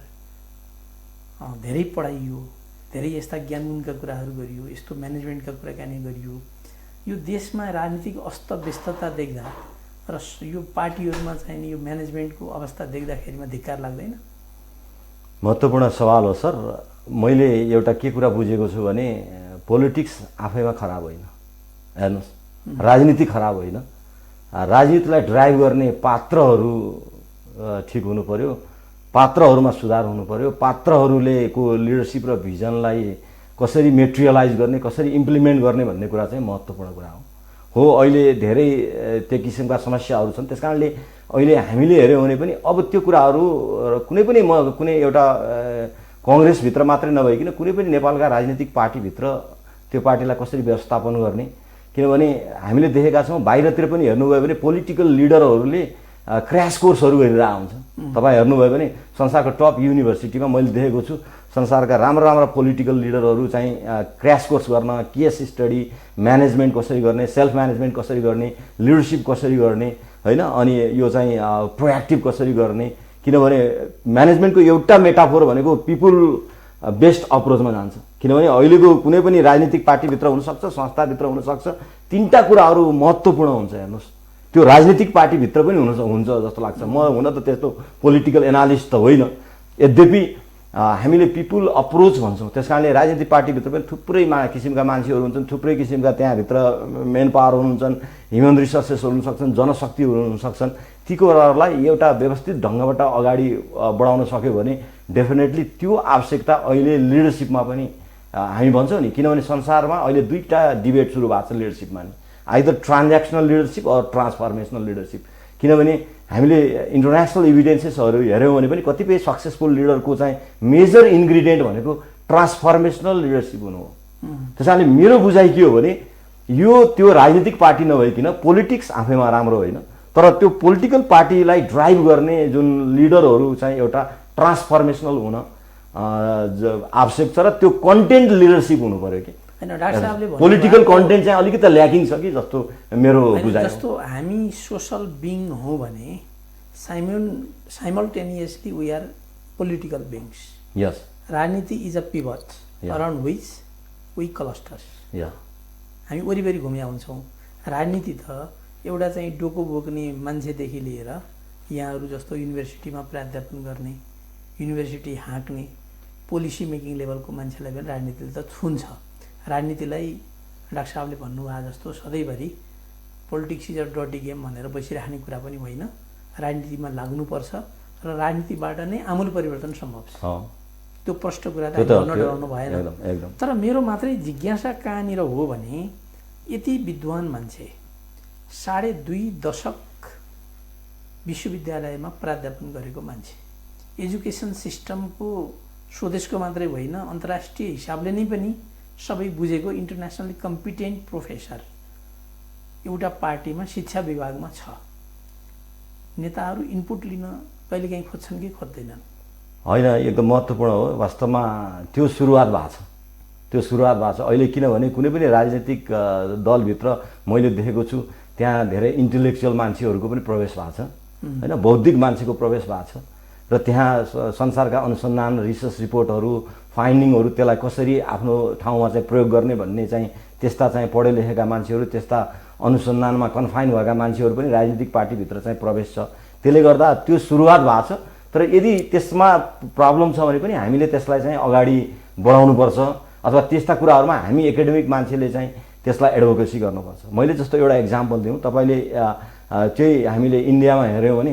धेरै पढाइयो, धेरै यस्ता ज्ञानगुणका कुराहरू गरियो, यस्तो म्यानेजमेन्टका कुराकानी गरियो, यो देशमा राजनीतिक अस्तव्यस्तता देख्दा र यो पार्टीहरूमा चाहिँ यो म्यानेजमेन्टको अवस्था देख्दाखेरिमा धिक्कार लाग्दैन? महत्त्वपूर्ण सवाल हो सर। मैले एउटा के कुरा बुझेको छु भने पोलिटिक्स आफैमा खराब होइन। हेर्नुहोस्, राजनीति खराब होइन। राजनीतिलाई ड्राइभ गर्ने पात्रहरू ठिक हुनु पर्यो, पात्रहरूमा सुधार हुनु पर्यो, पात्रहरूले को लिडरसिप र भिजनलाई कसरी मेटेरियलाइज गर्ने, कसरी इम्प्लिमेन्ट गर्ने भन्ने कुरा चाहिँ महत्त्वपूर्ण कुरा हो। अहिले धेरै त्यो किसिमका समस्याहरू छन्। त्यस कारणले अहिले हामीले हेऱ्यौँ भने पनि अब त्यो कुराहरू कुनै पनि कुनै एउटा कङ्ग्रेसभित्र मात्रै नभइकन कुनै पनि नेपालका राजनीतिक पार्टीभित्र त्यो पार्टीलाई कसरी व्यवस्थापन गर्ने, किनभने हामीले देखेका छौँ बाहिरतिर पनि हेर्नुभयो भने पोलिटिकल लिडरहरूले क्र्यास कोर्सहरू गरिरहेको हुन्छ। तपाईँ हेर्नुभयो भने संसारको टप युनिभर्सिटीमा मैले देखेको छु संसारका राम्रा पोलिटिकल लिडरहरू चाहिँ क्र्यास कोर्स गर्न, केस स्टडी, म्यानेजमेन्ट कसरी गर्ने, सेल्फ म्यानेजमेन्ट कसरी गर्ने, लिडरसिप कसरी गर्ने, होइन, अनि यो चाहिँ प्रोएक्टिभ कसरी गर्ने। किनभने म्यानेजमेन्टको एउटा मेटाफोर भनेको पिपुल बेस्ड अप्रोचमा जान्छ। किनभने अहिलेको कुनै पनि राजनीतिक पार्टीभित्र हुनसक्छ, संस्थाभित्र हुनसक्छ, तिनवटा कुराहरू महत्त्वपूर्ण हुन्छ। हेर्नुहोस्, त्यो राजनीतिक पार्टीभित्र पनि हुन्छ जस्तो लाग्छ। म हुन त त्यस्तो पोलिटिकल एनालिस्ट त होइन, यद्यपि हामीले पिपुल अप्रोच भन्छौँ। त्यस कारणले राजनीतिक पार्टीभित्र पनि थुप्रै किसिमका मान्छेहरू हुन्छन्, थुप्रै किसिमका त्यहाँभित्र मेन पावर हुनुहुन्छ, ह्युमन रिसोर्सेसहरू हुन सक्छन्, जनशक्तिहरू हुन सक्छन्। ती कुराहरूलाई एउटा व्यवस्थित ढङ्गबाट अगाडि बढाउन सक्यो भने डेफिनेटली त्यो आवश्यकता अहिले लिडरसिपमा पनि हामी भन्छौँ नि। किनभने संसारमा अहिले दुईवटा डिबेट सुरु भएको छ लिडरसिपमा नि, either ट्रान्ज्याक्सनल leadership or transformational leadership. किनभने हामीले इन्टरनेसनल इभिडेन्सेसहरू हेऱ्यौँ भने पनि कतिपय सक्सेसफुल लिडरको चाहिँ मेजर इन्ग्रिडियन्ट भनेको ट्रान्सफर्मेसनल लिडरसिप हुनु हो। त्यस कारणले मेरो बुझाइ के हो भने यो त्यो राजनीतिक पार्टी नभइकन पोलिटिक्स आफैमा राम्रो होइन, तर त्यो पोलिटिकल पार्टीलाई ड्राइभ गर्ने जुन लिडरहरू चाहिँ एउटा ट्रान्सफर्मेसनल हुन आवश्यक छ र त्यो कन्टेन्ट लिडरसिप हुनु पर्यो कि पोलिटिकल कन्टेन्ट चाहिँ अलिकति ल्याकिङ छ कि जस्तो मेरो बुझाइ। जस्तो हामी सोसल बिङ हो भने simultaneously we are political beings. Yes, राजनीति is a pivot around which we cluster. हामी वरिपरि घुम्या हुन्छौँ। राजनीति त एउटा चाहिँ डोको बोक्ने मान्छेदेखि लिएर यहाँहरू जस्तो युनिभर्सिटीमा प्राध्यापन गर्ने, युनिभर्सिटी हाँक्ने, पोलिसी मेकिङ लेभलको मान्छेलाई पनि राजनीतिले त छुन्छ। राजनीतिलाई डाक्टर साहबले भन्नुभयो जस्तो सधैँभरि politics is a dirty game भनेर बसिराख्ने कुरा पनि होइन। राजनीतिमा लाग्नुपर्छ र राजनीतिबाट नै आमूल परिवर्तन सम्भव छ। त्यो प्रष्ट कुरा त डराउनु भएन। तर मेरो मात्रै जिज्ञासा कहाँनिर हो भने यति विद्वान मान्छे 2.5 दशक विश्वविद्यालयमा प्राध्यापन गरेको मान्छे, एजुकेसन सिस्टमको स्वदेशको मात्रै होइन अन्तर्राष्ट्रिय हिसाबले नै पनि सबै बुझेको इन्टरनेसनली कम्पिटेन्ट प्रोफेसर एउटा पार्टीमा शिक्षा विभागमा छ। नेताहरू इनपुट लिन कहिलेकाहीँ खोज्छन् कि खोज्दैनन्? होइन, एकदम महत्त्वपूर्ण हो। वास्तवमा त्यो सुरुवात भएको छ, त्यो सुरुवात भएको छ अहिले। किनभने कुनै पनि राजनीतिक दलभित्र मैले देखेको छु त्यहाँ धेरै इन्टेलेक्चुअल मान्छेहरूको पनि प्रवेश भएको छ, होइन, बौद्धिक मान्छेको प्रवेश भएको छ र त्यहाँ संसारका अनुसन्धान, रिसर्च रिपोर्टहरू, फाइन्डिङहरू त्यसलाई कसरी आफ्नो ठाउँमा चाहिँ प्रयोग गर्ने भन्ने चाहिँ त्यस्ता चाहिँ पढे लेखेका मान्छेहरू, त्यस्ता अनुसन्धानमा कन्फाइन भएका मान्छेहरू पनि राजनीतिक पार्टीभित्र चाहिँ प्रवेश छ। त्यसले गर्दा त्यो सुरुवात भएको छ। तर तर यदि त्यसमा प्रब्लम छ भने पनि हामीले त्यसलाई चाहिँ अगाडि बढाउनुपर्छ अथवा त्यस्ता कुराहरूमा हामी एकाडेमिक मान्छेले चाहिँ त्यसलाई एडभोकेसी गर्नुपर्छ। मैले जस्तो एउटा इक्जाम्पल दिउँ, तपाईँले चाहिँ हामीले इन्डियामा हेऱ्यौँ भने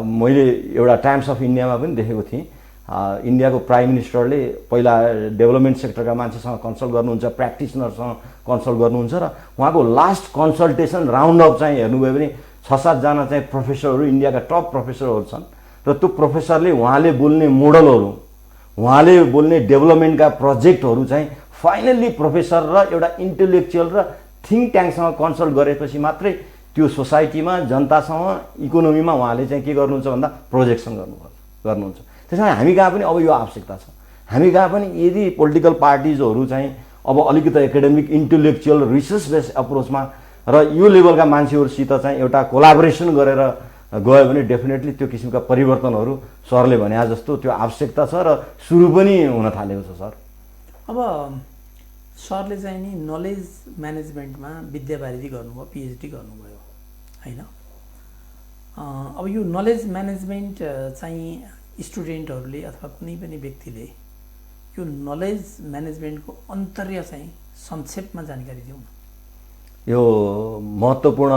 मैले एउटा टाइम्स अफ इन्डियामा पनि देखेको थिएँ, इन्डियाको प्राइम मिनिस्टरले पहिला डेभलपमेन्ट सेक्टरका मान्छेसँग कन्सल्ट गर्नुहुन्छ, प्र्याक्टिसनरसँग कन्सल्ट गर्नुहुन्छ र उहाँको लास्ट कन्सल्टेसन राउन्ड अप चाहिँ हेर्नुभयो भने 6-7 जना चाहिँ प्रोफेसरहरू, इन्डियाका टप प्रोफेसरहरू छन् र त्यो प्रोफेसरले उहाँले बोल्ने मोडलहरू, उहाँले बोल्ने डेभलपमेन्टका प्रोजेक्टहरू चाहिँ फाइनल्ली प्रोफेसर र एउटा इन्टेलेक्चुअल र थिङ्क ट्याङ्कसँग कन्सल्ट गरेपछि मात्रै त्यो सोसाइटीमा, जनतासँग, इकोनोमीमा उहाँले चाहिँ के गर्नुहुन्छ भन्दा प्रोजेक्सन गर्नुहुन्छ। त्यसमा हामी कहाँ पनि अब यो आवश्यकता छ। हामी कहाँ पनि यदि पोलिटिकल पार्टिजहरू चाहिँ अब अलिकति एकाडेमिक, इन्टेलेक्चुअल, रिसर्च बेस्ड अप्रोचमा र यो लेभलका मान्छेहरूसित चाहिँ एउटा कोलाबोरेसन गरेर गयो भने डेफिनेटली त्यो किसिमका परिवर्तनहरू सरले भने जस्तो त्यो आवश्यकता छ र सुरु पनि हुन थालेको छ सर। अब सरले चाहिँ नि नलेज म्यानेजमेन्टमा विद्यावारिधि गर्नुभयो, पिएचडी गर्नुभयो होइन। अब यो नलेज म्यानेजमेन्ट चाहिँ स्टुडेन्टहरूले अथवा कुनै पनि व्यक्तिले यो नलेज म्यानेजमेन्टको अन्तर्य चाहिँ संक्षेपमा जानकारी दिउँ न। यो महत्त्वपूर्ण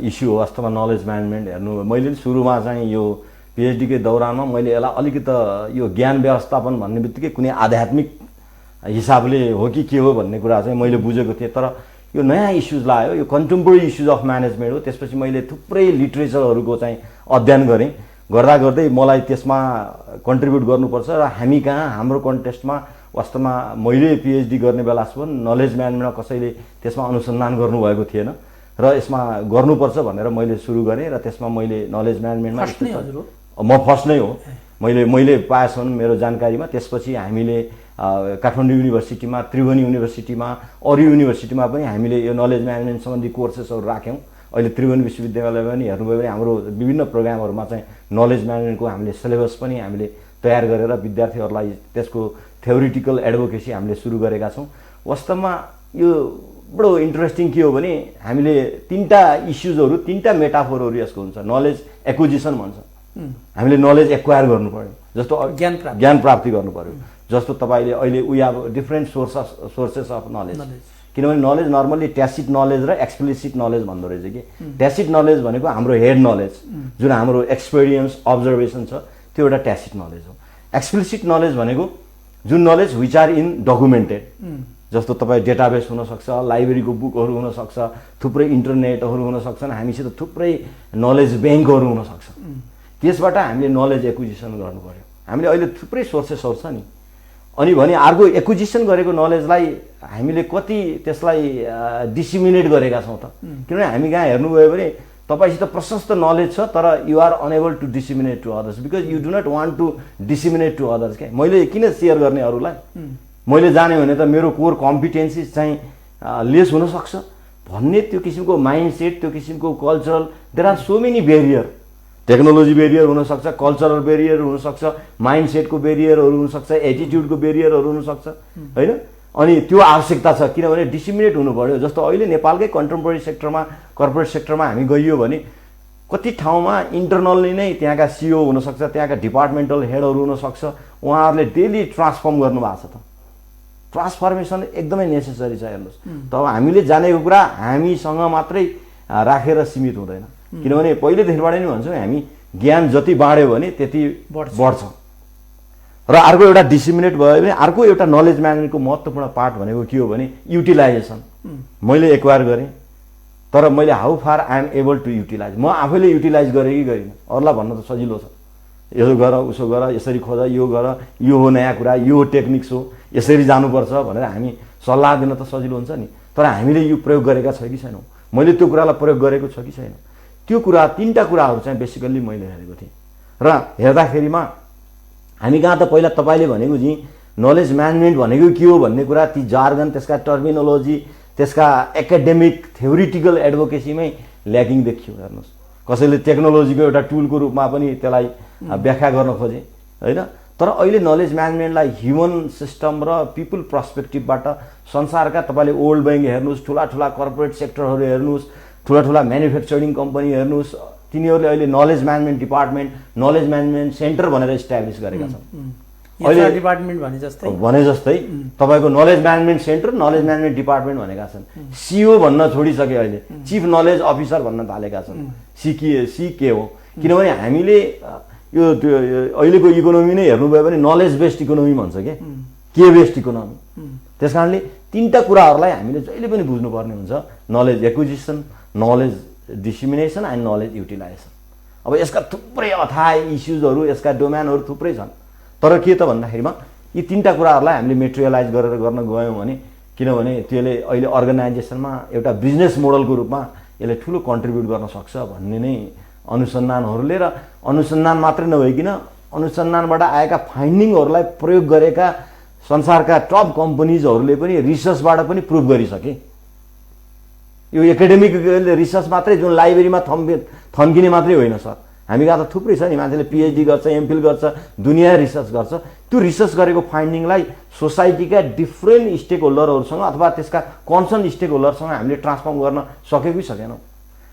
इस्यु हो वास्तवमा नलेज म्यानेजमेन्ट। हेर्नु, मैले सुरुमा चाहिँ यो पिएचडीकै दौरानमा मैले यसलाई अलिकति यो ज्ञान व्यवस्थापन भन्ने बित्तिकै कुनै आध्यात्मिक हिसाबले हो कि के हो भन्ने कुरा चाहिँ मैले बुझेको थिएँ, तर यो नयाँ इस्युज लाग्यो, यो कन्टेम्पोरेरी इस्युज अफ म्यानेजमेन्ट हो। त्यसपछि मैले थुप्रै लिट्रेचरहरूको चाहिँ अध्ययन गरेँ। गर्दा गर्दै मलाई त्यसमा कन्ट्रिब्युट गर्नुपर्छ र हामी कहाँ हाम्रो कन्टेस्टमा वास्तवमा मैले पिएचडी गर्ने बेलासम्म नलेज म्यानेजमेन्टमा कसैले त्यसमा अनुसन्धान गर्नुभएको थिएन र यसमा गर्नुपर्छ भनेर मैले सुरु गरेँ र त्यसमा मैले नलेज म्यानेजमेन्टमा म फर्स्ट नै हो। मैले पाएसम्म मेरो जानकारीमा। त्यसपछि हामीले काठमाडौँ युनिभर्सिटीमा, त्रिभुवन युनिभर्सिटीमा, अरू युनिभर्सिटीमा पनि हामीले यो नलेज म्यानेजमेन्ट सम्बन्धी कोर्सेसहरू राख्यौँ। अहिले त्रिभुवन विश्वविद्यालयमा पनि हेर्नुभयो भने हाम्रो विभिन्न प्रोग्रामहरूमा चाहिँ नलेज म्यानेजमेन्टको हामीले सिलेबस पनि हामीले तयार गरेर विद्यार्थीहरूलाई त्यसको थ्योरिटिकल एडभोकेसी हामीले सुरु गरेका छौँ। वास्तवमा यो बडो इन्ट्रेस्टिङ के हो भने हामीले तीनटा इस्युजहरू, तीनटा मेटाफोरहरू यसको हुन्छ। नलेज एक्विजिसन भन्छ, हामीले नलेज एक्वायर गर्नु पर्यो, जस्तो ज्ञान प्राप्ति गर्नु पर्यो। जस्तो तपाईँले अहिले we have different sources of knowledge, किनभने नलेज नर्मल्ली ट्यासिट नलेज र एक्सप्लिसिट नलेज भन्दो रहेछ कि। ट्यासिट नलेज भनेको हाम्रो हेड नलेज, जुन हाम्रो एक्सपिरियन्स, अब्जर्भेसन छ, त्यो एउटा ट्यासिट नलेज हो। एक्सप्लिसिट नलेज भनेको जुन knowledge which are in documented, जस्तो तपाईँ डेटाबेस हुनसक्छ, लाइब्रेरीको बुकहरू हुनसक्छ, थुप्रै इन्टरनेटहरू हुन सक्छन्, हामीसित थुप्रै नलेज ब्याङ्कहरू हुनसक्छ। त्यसबाट हामीले नलेज एक्विजिसन गर्नु पर्यो। हामीले अहिले थुप्रै सोर्सेसहरू छ नि, अनि भने अर्को एक्विजिसन गरेको नलेजलाई हामीले कति त्यसलाई डिसिमिनेट गरेका छौँ त। किनभने हामी कहाँ हेर्नुभयो भने तपाईँसित प्रशस्त नलेज छ तर you are unable to disseminate to others because you do not want to disseminate to others. क्या मैले किन सेयर गर्ने अरूलाई? मैले जाने भने त मेरो कोर कम्पिटेन्सिज चाहिँ लेस हुनसक्छ भन्ने त्यो किसिमको माइन्डसेट, त्यो किसिमको cultural, there are so many barrier. Technology barrier हुनसक्छ, कल्चरल बेरियर हुनसक्छ, माइन्डसेटको बेरियरहरू हुनसक्छ, एटिट्युडको बेरियरहरू हुनसक्छ होइन। अनि त्यो आवश्यकता छ, किनभने डिसिमिनेट हुनु पर्यो। जस्तो अहिले नेपालकै कन्टेम्पोरेरी सेक्टरमा, कर्पोरेट सेक्टरमा हामी गइयो भने कति ठाउँमा इन्टरनल्ली नै त्यहाँका सिओ हुनसक्छ, त्यहाँका डिपार्टमेन्टल हेडहरू हुनसक्छ, उहाँहरूले डेली ट्रान्सफर्म गर्नुभएको छ। त ट्रान्सफर्मेसन एकदमै नेसेसरी छ। हेर्नुहोस्, तब हामीले जानेको कुरा हामीसँग मात्रै राखेर सीमित हुँदैन, किनभने पहिलेदेखिबाट नै भन्छौँ हामी ज्ञान जति बाँड्यो भने त्यति बढ्छ। र अर्को एउटा डिसिमिनेट भयो भने अर्को एउटा नलेज म्यानेजमेन्टको महत्त्वपूर्ण पार्ट भनेको के हो भने युटिलाइजेसन। मैले एक्वायर गरेँ तर मैले how far I am able to utilize, म आफैले युटिलाइज गरेँ कि गरिनँ, अरूलाई भन्न त सजिलो छ, यसो गर उसो गर, यसरी खोज, यो गर, यो हो नयाँ कुरा, यो ट्याक्निक्स हो, यसरी जानुपर्छ भनेर हामी सल्लाह दिन त सजिलो हुन्छ नि, तर हामीले यो प्रयोग गरेका छ कि छैनौँ, मैले त्यो कुरालाई प्रयोग गरेको छ कि छैन। त्यो कुरा तीनटा कुराहरू चाहिँ बेसिकल्ली मैले हेरेको थिएँ। र हेर्दाखेरिमा हामी कहाँ त पहिला तपाईँले भनेको जी नलेज म्यानेजमेन्ट भनेको के हो भन्ने कुरा, ती जार्गन, त्यसका टर्मिनोलोजी, त्यसका एकाडेमिक थ्योरिटिकल एडभोकेसीमै ल्याकिङ देखियो। हेर्नुहोस्, कसैले टेक्नोलोजीको एउटा टुलको रूपमा पनि त्यसलाई व्याख्या गर्न खोजे होइन। तर अहिले नलेज म्यानेजमेन्टलाई ह्युमन सिस्टम र पिपुल पर्सपेक्टिभबाट संसारका तपाईँले वर्ल्ड ब्याङ्क हेर्नुहोस्, ठुला ठुला कर्पोरेट सेक्टरहरू हेर्नुहोस्, ठुला ठुला म्यानुफ्याक्चरिङ कम्पनी हेर्नुहोस्, तिनीहरूले अहिले knowledge management department knowledge management centre भनेर इस्टाब्लिस गरेका छन्। अहिले डिपार्टमेन्ट भने जस्तै तपाईँको knowledge management centre knowledge management department भनेका छन्। सिओ भन्न छोडिसके अहिले चिफ नलेज अफिसर भन्न थालेका छन्। सी के हो, किनभने हामीले यो अहिलेको इकोनोमी नै हेर्नुभयो भने नलेज बेस्ड इकोनोमी भन्छ के बेस्ड इकोनोमी। त्यस कारणले तीनटा कुराहरूलाई हामीले जहिले पनि बुझ्नुपर्ने हुन्छ, knowledge acquisition, knowledge dissemination and knowledge utilisation. अब यसका थुप्रै अथाह इस्युजहरू, यसका डोमेनहरू थुप्रै छन्, तर के त भन्दाखेरिमा यी तीनटा कुराहरूलाई हामीले मेटेरियलाइज गरेर गर्न गयौँ भने, किनभने त्यसले अहिले अर्गनाइजेसनमा एउटा बिजनेस मोडलको रूपमा यसले ठुलो कन्ट्रिब्युट गर्न सक्छ भन्ने नै अनुसन्धानहरूले र अनुसन्धान मात्रै नभइकन अनुसन्धानबाट आएका फाइन्डिङहरूलाई प्रयोग गरेका संसारका टप कम्पनीजहरूले पनि रिसर्चबाट पनि प्रुभ गरिसके। यो एकाडेमिक रिसर्च मात्रै जुन लाइब्रेरीमा थन्किने मात्रै होइन सर, हामी कहाँ त थुप्रै छ नि, मान्छेले पिएचडी गर्छ, एमफिल गर्छ, दुनियाँ रिसर्च गर्छ। त्यो रिसर्च गरेको फाइन्डिङलाई सोसाइटीका डिफ्रेन्ट स्टेक होल्डरहरूसँग अथवा त्यसका कन्सर्न स्टेक होल्डरसँग हामीले ट्रान्सफर्म गर्न सकेको कि सकेनौँ।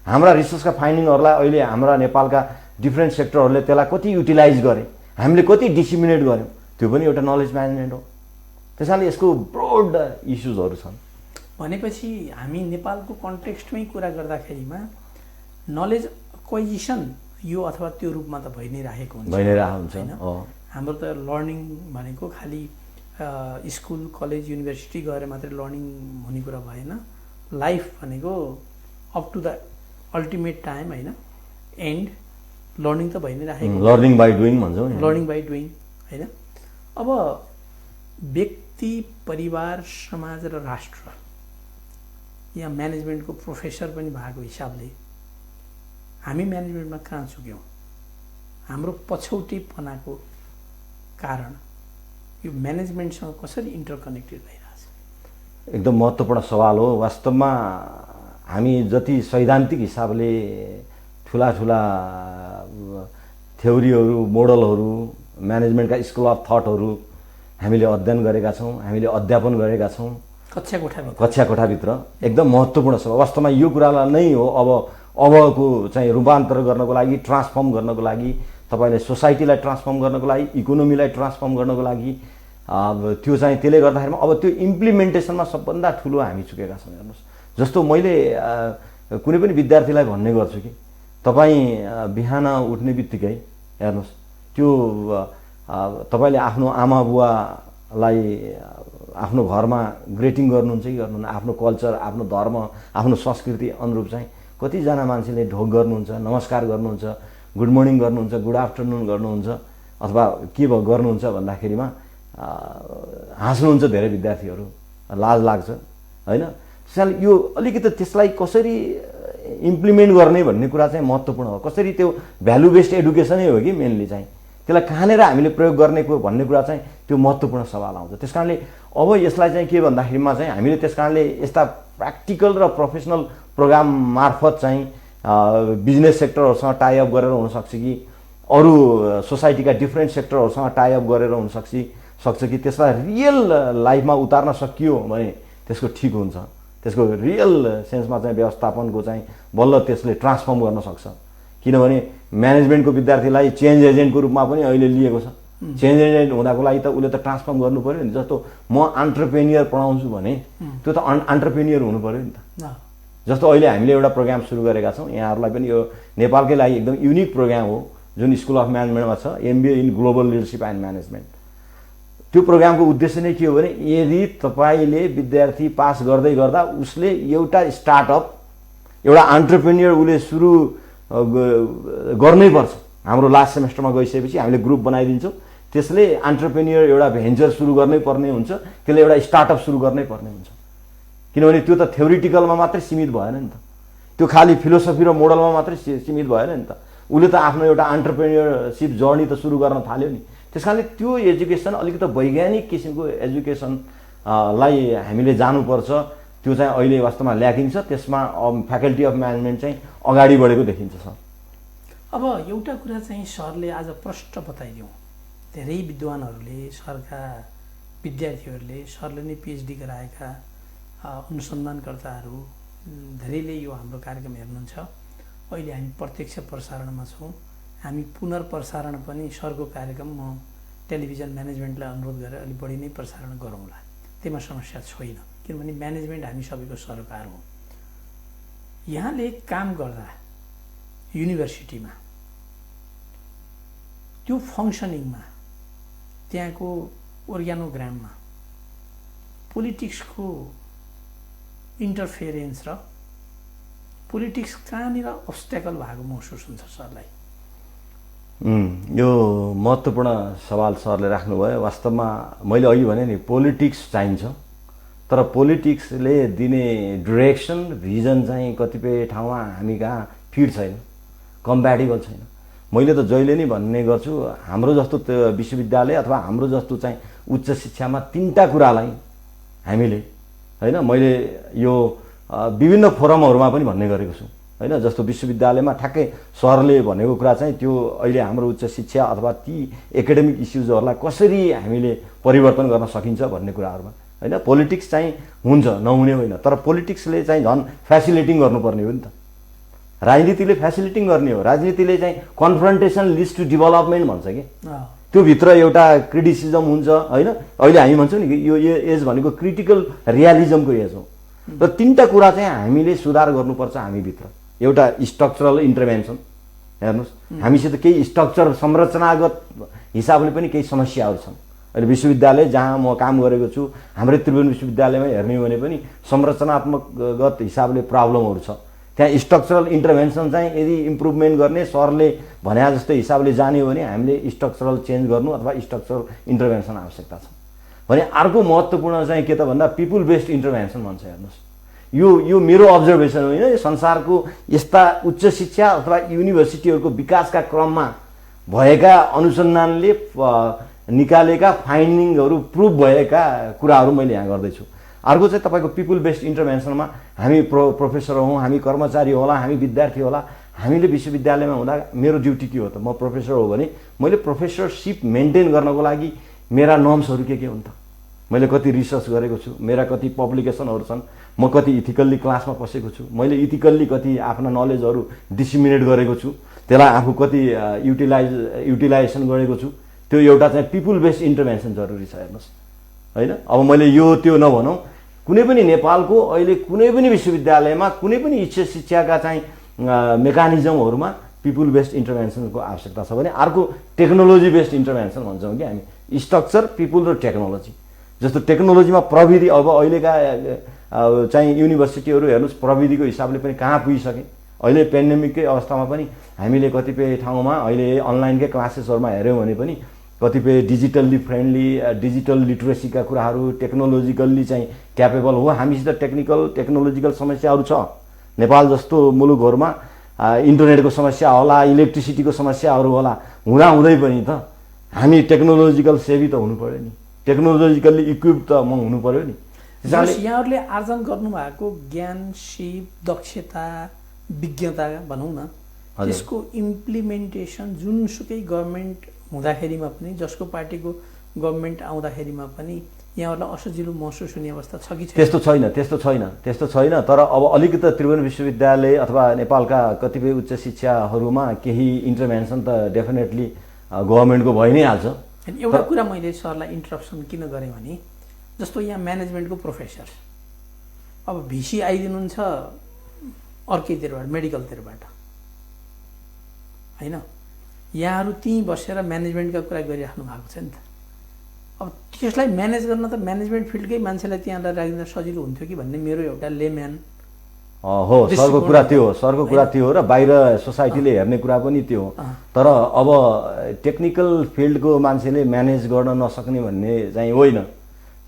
हाम्रा रिसर्चका फाइन्डिङहरूलाई अहिले हाम्रा नेपालका डिफ्रेन्ट सेक्टरहरूले त्यसलाई कति युटिलाइज गरे, हामीले कति डिसिमिनेट गऱ्यौँ, त्यो पनि एउटा नलेज म्यानेजमेन्ट हो। त्यस कारणले यसको ब्रोड इस्युजहरू छन्। भनेपछि हामी नेपालको कन्टेक्स्टमै कुरा गर्दाखेरिमा नलेज एक्विजिसन यो अथवा त्यो रूपमा त भइ नै राखेको हुन्छ होइन। हाम्रो त लर्निङ भनेको खालि स्कुल कलेज युनिभर्सिटी गएर मात्रै लर्निङ हुने कुरा भएन। लाइफ भनेको up to the ultimate time होइन, एन्ड लर्निङ त भइ नै राखेको, लर्निङ बाई डुइङ भन्छौँ नि, लर्निङ बाई डुइङ होइन। अब व्यक्ति, परिवार, समाज र राष्ट्र या म्यानेजमेन्टको प्रोफेसर पनि भएको हिसाबले हामी म्यानेजमेन्टमा कहाँ चुक्यौँ? हाम्रो पछौटेपनाको कारण यो म्यानेजमेन्टसँग कसरी इन्टरकनेक्टेड भइरहेछ? एकदम महत्त्वपूर्ण सवाल हो। वास्तवमा हामी जति सैद्धान्तिक हिसाबले ठुला ठुला थ्योरीहरू, मोडलहरू, म्यानेजमेन्टका स्कुल अफ थटहरू हामीले अध्ययन गरेका छौँ, हामीले अध्यापन गरेका छौँ कक्षा कोठाभित्र। एकदम महत्त्वपूर्ण छ। वास्तवमा यो कुरालाई नै हो अबको चाहिँ रूपान्तरण गर्नको लागि, ट्रान्सफर्म गर्नको लागि, तपाईँले सोसाइटीलाई ट्रान्सफर्म गर्नको लागि, इकोनोमीलाई ट्रान्सफर्म गर्नको लागि, त्यो चाहिँ त्यसले गर्दाखेरिमा अब त्यो इम्प्लिमेन्टेसनमा सबभन्दा ठुलो हामी चुकेका छौँ। हेर्नुहोस्, जस्तो मैले कुनै पनि विद्यार्थीलाई भन्ने गर्छु कि तपाईँ बिहान उठ्ने बित्तिकै हेर्नुहोस्, त्यो तपाईँले आफ्नो आमा बुवालाई आफ्नो घरमा ग्रेटिङ गर्नुहुन्छ कि गर्नुहुन्न, आफ्नो कल्चर, आफ्नो धर्म, आफ्नो संस्कृति अनुरूप चाहिँ कतिजना मान्छेले ढोक गर्नुहुन्छ, नमस्कार गर्नुहुन्छ, गुड मर्निङ गर्नुहुन्छ, गुड आफ्टरनुन गर्नुहुन्छ, अथवा के गर्नुहुन्छ भन्दाखेरिमा हाँस्नुहुन्छ धेरै विद्यार्थीहरू, लाज लाग्छ होइन। त्यसैले यो अलिकति त्यसलाई कसरी इम्प्लिमेन्ट गर्ने भन्ने कुरा चाहिँ महत्त्वपूर्ण हो। कसरी त्यो भ्यालु बेस्ड एडुकेसनै हो कि मेनली चाहिँ, त्यसलाई कहाँनिर हामीले प्रयोग गर्ने भन्ने कुरा चाहिँ त्यो महत्त्वपूर्ण सवाल आउँछ। त्यस कारणले अब यसलाई चाहिँ के भन्दाखेरिमा चाहिँ हामीले त्यस कारणले यस्ता प्र्याक्टिकल र प्रोफेसनल प्रोग्राम मार्फत चाहिँ बिजनेस सेक्टरहरूसँग टाइअप गरेर हुनसक्छ कि अरू सोसाइटीका डिफ्रेन्ट सेक्टरहरूसँग टाइअप गरेर सक्छ कि त्यसलाई रियल लाइफमा उतार्न सकियो भने त्यसको ठिक हुन्छ। त्यसको रियल सेन्समा चाहिँ व्यवस्थापनको चाहिँ बल्ल त्यसले ट्रान्सफर्म गर्न सक्छ। किनभने म्यानेजमेन्टको विद्यार्थीलाई चेन्ज एजेन्टको रूपमा पनि अहिले लिएको छ। चेन्ज एजेन्ट हुँदाको लागि त उसले त ट्रान्सफर्म गर्नु पऱ्यो नि। जस्तो म एन्टरप्रेन्योर पढाउँछु भने त्यो त एन्टरप्रेन्योर हुनु पऱ्यो नि त। जस्तो अहिले हामीले एउटा प्रोग्राम सुरु गरेका छौँ, यहाँहरूलाई पनि यो नेपालकै लागि एकदम युनिक प्रोग्राम हो जुन स्कुल अफ म्यानेजमेन्टमा छ, MBA in global leadership and management. त्यो प्रोग्रामको उद्देश्य नै के हो भने यदि तपाईँले विद्यार्थी पास गर्दै गर्दा उसले एउटा स्टार्टअप, एउटा एन्टरप्रेन्योर उसले सुरु गर्नै पर्छ। हाम्रो लास्ट सेमेस्टरमा गइसकेपछि हामीले ग्रुप बनाइदिन्छौँ, त्यसले एन्टरप्रेन्योर एउटा भेन्चर सुरु गर्नै पर्ने हुन्छ, त्यसले एउटा स्टार्टअप सुरु गर्नै पर्ने हुन्छ। किनभने त्यो त थ्योरिटिकलमा मात्रै सीमित भएन नि त, त्यो खालि फिलोसफी र मोडलमा मात्रै सीमित भएन नि त। उसले त आफ्नो एउटा एन्टरप्रेन्योरसिप जर्नी त सुरु गर्न थाल्यो नि। त्यस कारणले त्यो एजुकेसन अलिकति वैज्ञानिक किसिमको एजुकेसनलाई हामीले जानुपर्छ। त्यो चाहिँ अहिले वास्तवमा ल्याकिङ छ। त्यसमा फ्याकल्टी अफ म्यानेजमेन्ट चाहिँ अगाडि बढेको देखिन्छ सर। अब एउटा कुरा चाहिँ सरले आज प्रष्ट बताइदिउँ, धेरै विद्वानहरूले, सरका विद्यार्थीहरूले, सरले नै पिएचडी गराएका अनुसन्धानकर्ताहरू धेरैले यो हाम्रो कार्यक्रम हेर्नुहुन्छ अहिले हामी प्रत्यक्ष प्रसारणमा छौँ। हामी पुनर्प्रसारण पनि सरको कार्यक्रम म टेलिभिजन म्यानेजमेन्टलाई अनुरोध गरेर अलिक बढी नै प्रसारण गरौँला। त्यसमा समस्या छैन, किनभने म्यानेजमेन्ट हामी सबैको सरोकार हो। यहाँले काम गर्दा युनिभर्सिटीमा त्यो फङ्सनिङमा त्यहाँको अर्ग्यानोग्राममा पोलिटिक्सको इन्टरफेरेन्स र पोलिटिक्स कहाँनिर अब्स्ट्याकल भएको महसुस हुन्छ सरलाई? यो महत्त्वपूर्ण सवाल सरले राख्नुभयो। वास्तवमा मैले अघि भने नि पोलिटिक्स चाहिन्छ, तर पोलिटिक्सले दिने डिरेक्सन भिजन चाहिँ कतिपय ठाउँमा हामी कहाँ फिट छैन, कम्प्याटेबल छैन। मैले त जहिले नै भन्ने गर्छु, हाम्रो जस्तो विश्वविद्यालय अथवा हाम्रो जस्तो चाहिँ उच्च शिक्षामा तीनटा कुरालाई हामीले हैन, मैले यो विभिन्न फोरमहरूमा पनि भन्ने गरेको छु हैन। जस्तो विश्वविद्यालयमा ठ्याक्कै सरले भनेको कुरा चाहिँ त्यो अहिले हाम्रो उच्च शिक्षा अथवा ती एकाडेमिक इस्युजहरूलाई कसरी हामीले परिवर्तन गर्न सकिन्छ भन्ने कुराहरूमा हैन। पोलिटिक्स चाहिँ हुन्छ, नहुने होइन, तर पोलिटिक्सले चाहिँ झन् फेसिलिटिङ गर्नुपर्ने हो नि त। राजनीतिले फेसिलिटिङ गर्ने हो। राजनीतिले चाहिँ कन्फ्रन्टेसन लिड्स टु डेभलपमेन्ट भन्छ कि, त्यो भित्र एउटा क्रिटिसिजम हुन्छ हैन। अहिले हामी भन्छौँ नि यो एज भनेको क्रिटिकल रियालिजमको एज हो। र तीनटा कुरा चाहिँ हामीले सुधार गर्नुपर्छ हामीभित्र। एउटा स्ट्रक्चरल इन्टरभेन्सन, हेर्नुहोस् हामीसित केही स्ट्रक्चर संरचनागत हिसाबले पनि केही समस्याहरू छन्। अहिले विश्वविद्यालय जहाँ म काम गरेको छु, हाम्रै त्रिभुवन विश्वविद्यालयमा हेर्ने हो भने पनि संरचनात्मकगत हिसाबले प्रब्लमहरू छ। त्यहाँ स्ट्रक्चरल इन्टरभेन्सन चाहिँ यदि इम्प्रुभमेन्ट गर्ने सरले भने जस्तो हिसाबले जाने हो भने हामीले स्ट्रक्चरल चेन्ज गर्नु अथवा स्ट्रक्चरल इन्टरभेन्सन आवश्यकता छ भने। अर्को महत्त्वपूर्ण चाहिँ के त भन्दा पिपुल बेस्ड इन्टरभेन्सन भन्छ। हेर्नुहोस् यो मेरो अब्जर्भेसन होइन, यो संसारको यस्ता उच्च शिक्षा अथवा युनिभर्सिटीहरूको विकासका क्रममा भएका अनुसन्धानले निकालेका फाइन्डिङहरू प्रुभ भएका कुराहरू मैले यहाँ गर्दैछु। अर्को चाहिँ तपाईँको पिपुल बेस्ड इन्टरभेन्सनमा हामी प्रोफेसर हौँ, हामी कर्मचारी होला, हामी विद्यार्थी होला, हामीले विश्वविद्यालयमा हुँदा मेरो ड्युटी के हो त? म प्रोफेसर हो भने मैले प्रोफेसरसिप मेन्टेन गर्नको लागि मेरा नर्म्सहरू के हुन् त? मैले कति रिसर्च गरेको छु, मेरा कति पब्लिकेसनहरू छन्, म कति इथिकल्ली क्लासमा पसेको छु, मैले इथिकल्ली कति आफ्ना नलेजहरू डिसिमिनेट गरेको छु, त्यसलाई आफू कति युटिलाइजेसन गरेको छु, त्यो एउटा चाहिँ पिपुल बेस्ड इन्टरभेन्सन जरुरी छ। हेर्नुहोस् होइन, अब मैले यो त्यो नभनौँ, कुनै पनि नेपालको अहिले कुनै पनि विश्वविद्यालयमा कुनै पनि उच्च शिक्षाका चाहिँ मेकानिजमहरूमा पिपुल बेस्ड इन्टरभेन्सनको आवश्यकता छ भने। अर्को टेक्नोलोजी बेस्ड इन्टरभेन्सन भन्छौँ कि हामी, स्ट्रक्चर पिपुल र टेक्नोलोजी। जस्तो टेक्नोलोजीमा प्रविधि, अब अहिलेका चाहिँ युनिभर्सिटीहरू हेर्नुहोस् प्रविधिको हिसाबले पनि कहाँ पुगिसके। अहिले पेन्डेमिककै अवस्थामा पनि हामीले कतिपय ठाउँमा अहिले अनलाइनकै क्लासेसहरूमा हेऱ्यौँ भने पनि कतिपय डिजिटल्ली फ्रेन्डली, डिजिटल लिटरेसीका कुराहरू, टेक्नोलोजिकल्ली चाहिँ क्यापेबल हो। हामीसित टेक्नोलोजिकल समस्याहरू छ। नेपाल जस्तो मुलुकहरूमा इन्टरनेटको समस्या होला, इलेक्ट्रिसिटीको समस्याहरू होला, हुँदै पनि त हामी टेक्नोलोजिकल सेवी त हुनु पर्यो नि, टेक्नोलोजिकल्ली इक्विप त हुनु पर्यो नि। यहाँहरूले आर्जन गर्नुभएको ज्ञान, सिप, दक्षता, विज्ञता भनौँ न, त्यसको इम्प्लिमेन्टेसन जुनसुकै गभर्मेन्ट हुँदाखेरिमा पनि, जसको पार्टीको गभर्मेन्ट आउँदाखेरिमा पनि यहाँहरूलाई असजिलो महसुस हुने अवस्था छ कि छैन? त्यस्तो छैन। तर अब अलिकति त्रिभुवन विश्वविद्यालय अथवा नेपालका कतिपय उच्च शिक्षाहरूमा केही इन्टरभेन्सन त डेफिनेटली गभर्मेन्टको भइ नै हाल्छ। एउटा कुरा मैले सरलाई इन्टरप्सन किन गरेँ भने, जस्तो यहाँ म्यानेजमेन्टको प्रोफेसर अब भिसी आइदिनुहुन्छ अर्कैतिरबाट, मेडिकलतिरबाट होइन, यहाँहरू त्यहीँ बसेर म्यानेजमेन्टका कुरा गरिराख्नु भएको छ नि त। अब त्यसलाई म्यानेज गर्न त म्यानेजमेन्ट फिल्डकै मान्छेलाई त्यहाँ राखिदिँदा सजिलो हुन्थ्यो कि भन्ने मेरो एउटा लेम्यान हो। सरको कुरा त्यो हो र बाहिर सोसाइटीले हेर्ने कुरा पनि त्यो हो। तर अब टेक्निकल फिल्डको मान्छेले म्यानेज गर्न नसक्ने भन्ने चाहिँ होइन।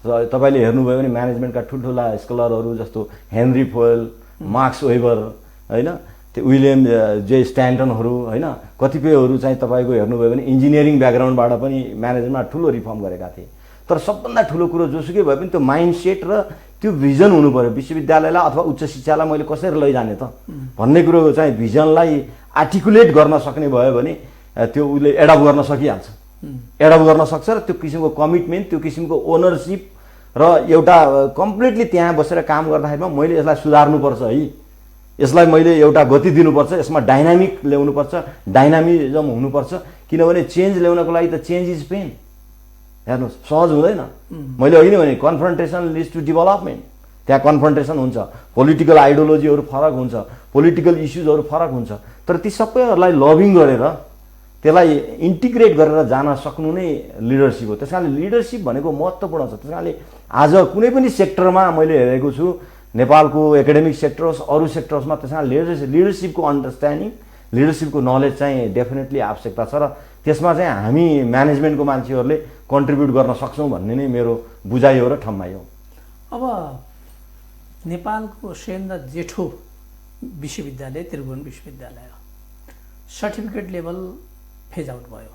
तपाईँले हेर्नुभयो भने म्यानेजमेन्टका ठुल्ठुला स्कलरहरू जस्तो हेनरी फोयल, मार्क्स वेबर होइन, त्यो विलियम जे स्ट्यान्टनहरू होइन, कतिपयहरू चाहिँ तपाईँको हेर्नुभयो भने इन्जिनियरिङ ब्याकग्राउन्डबाट पनि म्यानेजमेन्टमा ठुलो रिफर्म गरेका थिए। तर सबभन्दा ठुलो कुरो जोसुकै भए पनि त्यो माइन्डसेट र त्यो भिजन हुनु पर्यो। विश्वविद्यालयलाई अथवा उच्च शिक्षालाई मैले कसरी लैजाने त भन्ने कुरो चाहिँ भिजनलाई आर्टिकुलेट गर्न सक्ने भयो भने त्यो उसले एडप्ट गर्न सकिहाल्छ, एडप्ट गर्न सक्छ। र त्यो किसिमको कमिटमेन्ट, त्यो किसिमको ओनरसिप र एउटा कम्प्लिटली त्यहाँ बसेर काम गर्दाखेरिमा मैले यसलाई सुधार्नुपर्छ है यसलाई मैले एउटा गति दिनुपर्छ, यसमा डाइनामिक ल्याउनुपर्छ, डाइनामिजम हुनुपर्छ, किनभने चेन्ज ल्याउनको लागि त चेन्ज इज पेन। हेर्नुहोस्, सहज हुँदैन। मैले अघि नै भने कन्फ्रन्टेसन लिड्स टु डेभलपमेन्ट। त्यहाँ कन्फ्रन्टेसन हुन्छ, पोलिटिकल आइडियोलोजीहरू फरक हुन्छ, पोलिटिकल इस्युजहरू फरक हुन्छ, तर ती सबैहरूलाई लभिङ गरेर त्यसलाई इन्टिग्रेट गरेर जान सक्नु नै लिडरसिप हो। त्यस कारणले लिडरसिप भनेको महत्त्वपूर्ण छ। त्यस कारणले आज कुनै पनि सेक्टरमा मैले हेरेको छु, नेपालको एकाडेमिक सेक्टर होस्, अरू सेक्टर्समा, त्यस कारण लिडरसिपको अन्डरस्ट्यान्डिङ, लिडरसिपको नलेज चाहिँ डेफिनेटली आवश्यकता छ र त्यसमा चाहिँ हामी म्यानेजमेन्टको मान्छेहरूले कन्ट्रिब्युट गर्न सक्छौँ भन्ने नै मेरो बुझाइ हो र ठम्माइ हो। अब नेपालको सबैभन्दा जेठो विश्वविद्यालय त्रिभुवन विश्वविद्यालय हो। सर्टिफिकेट लेभल फेज आउट भयो,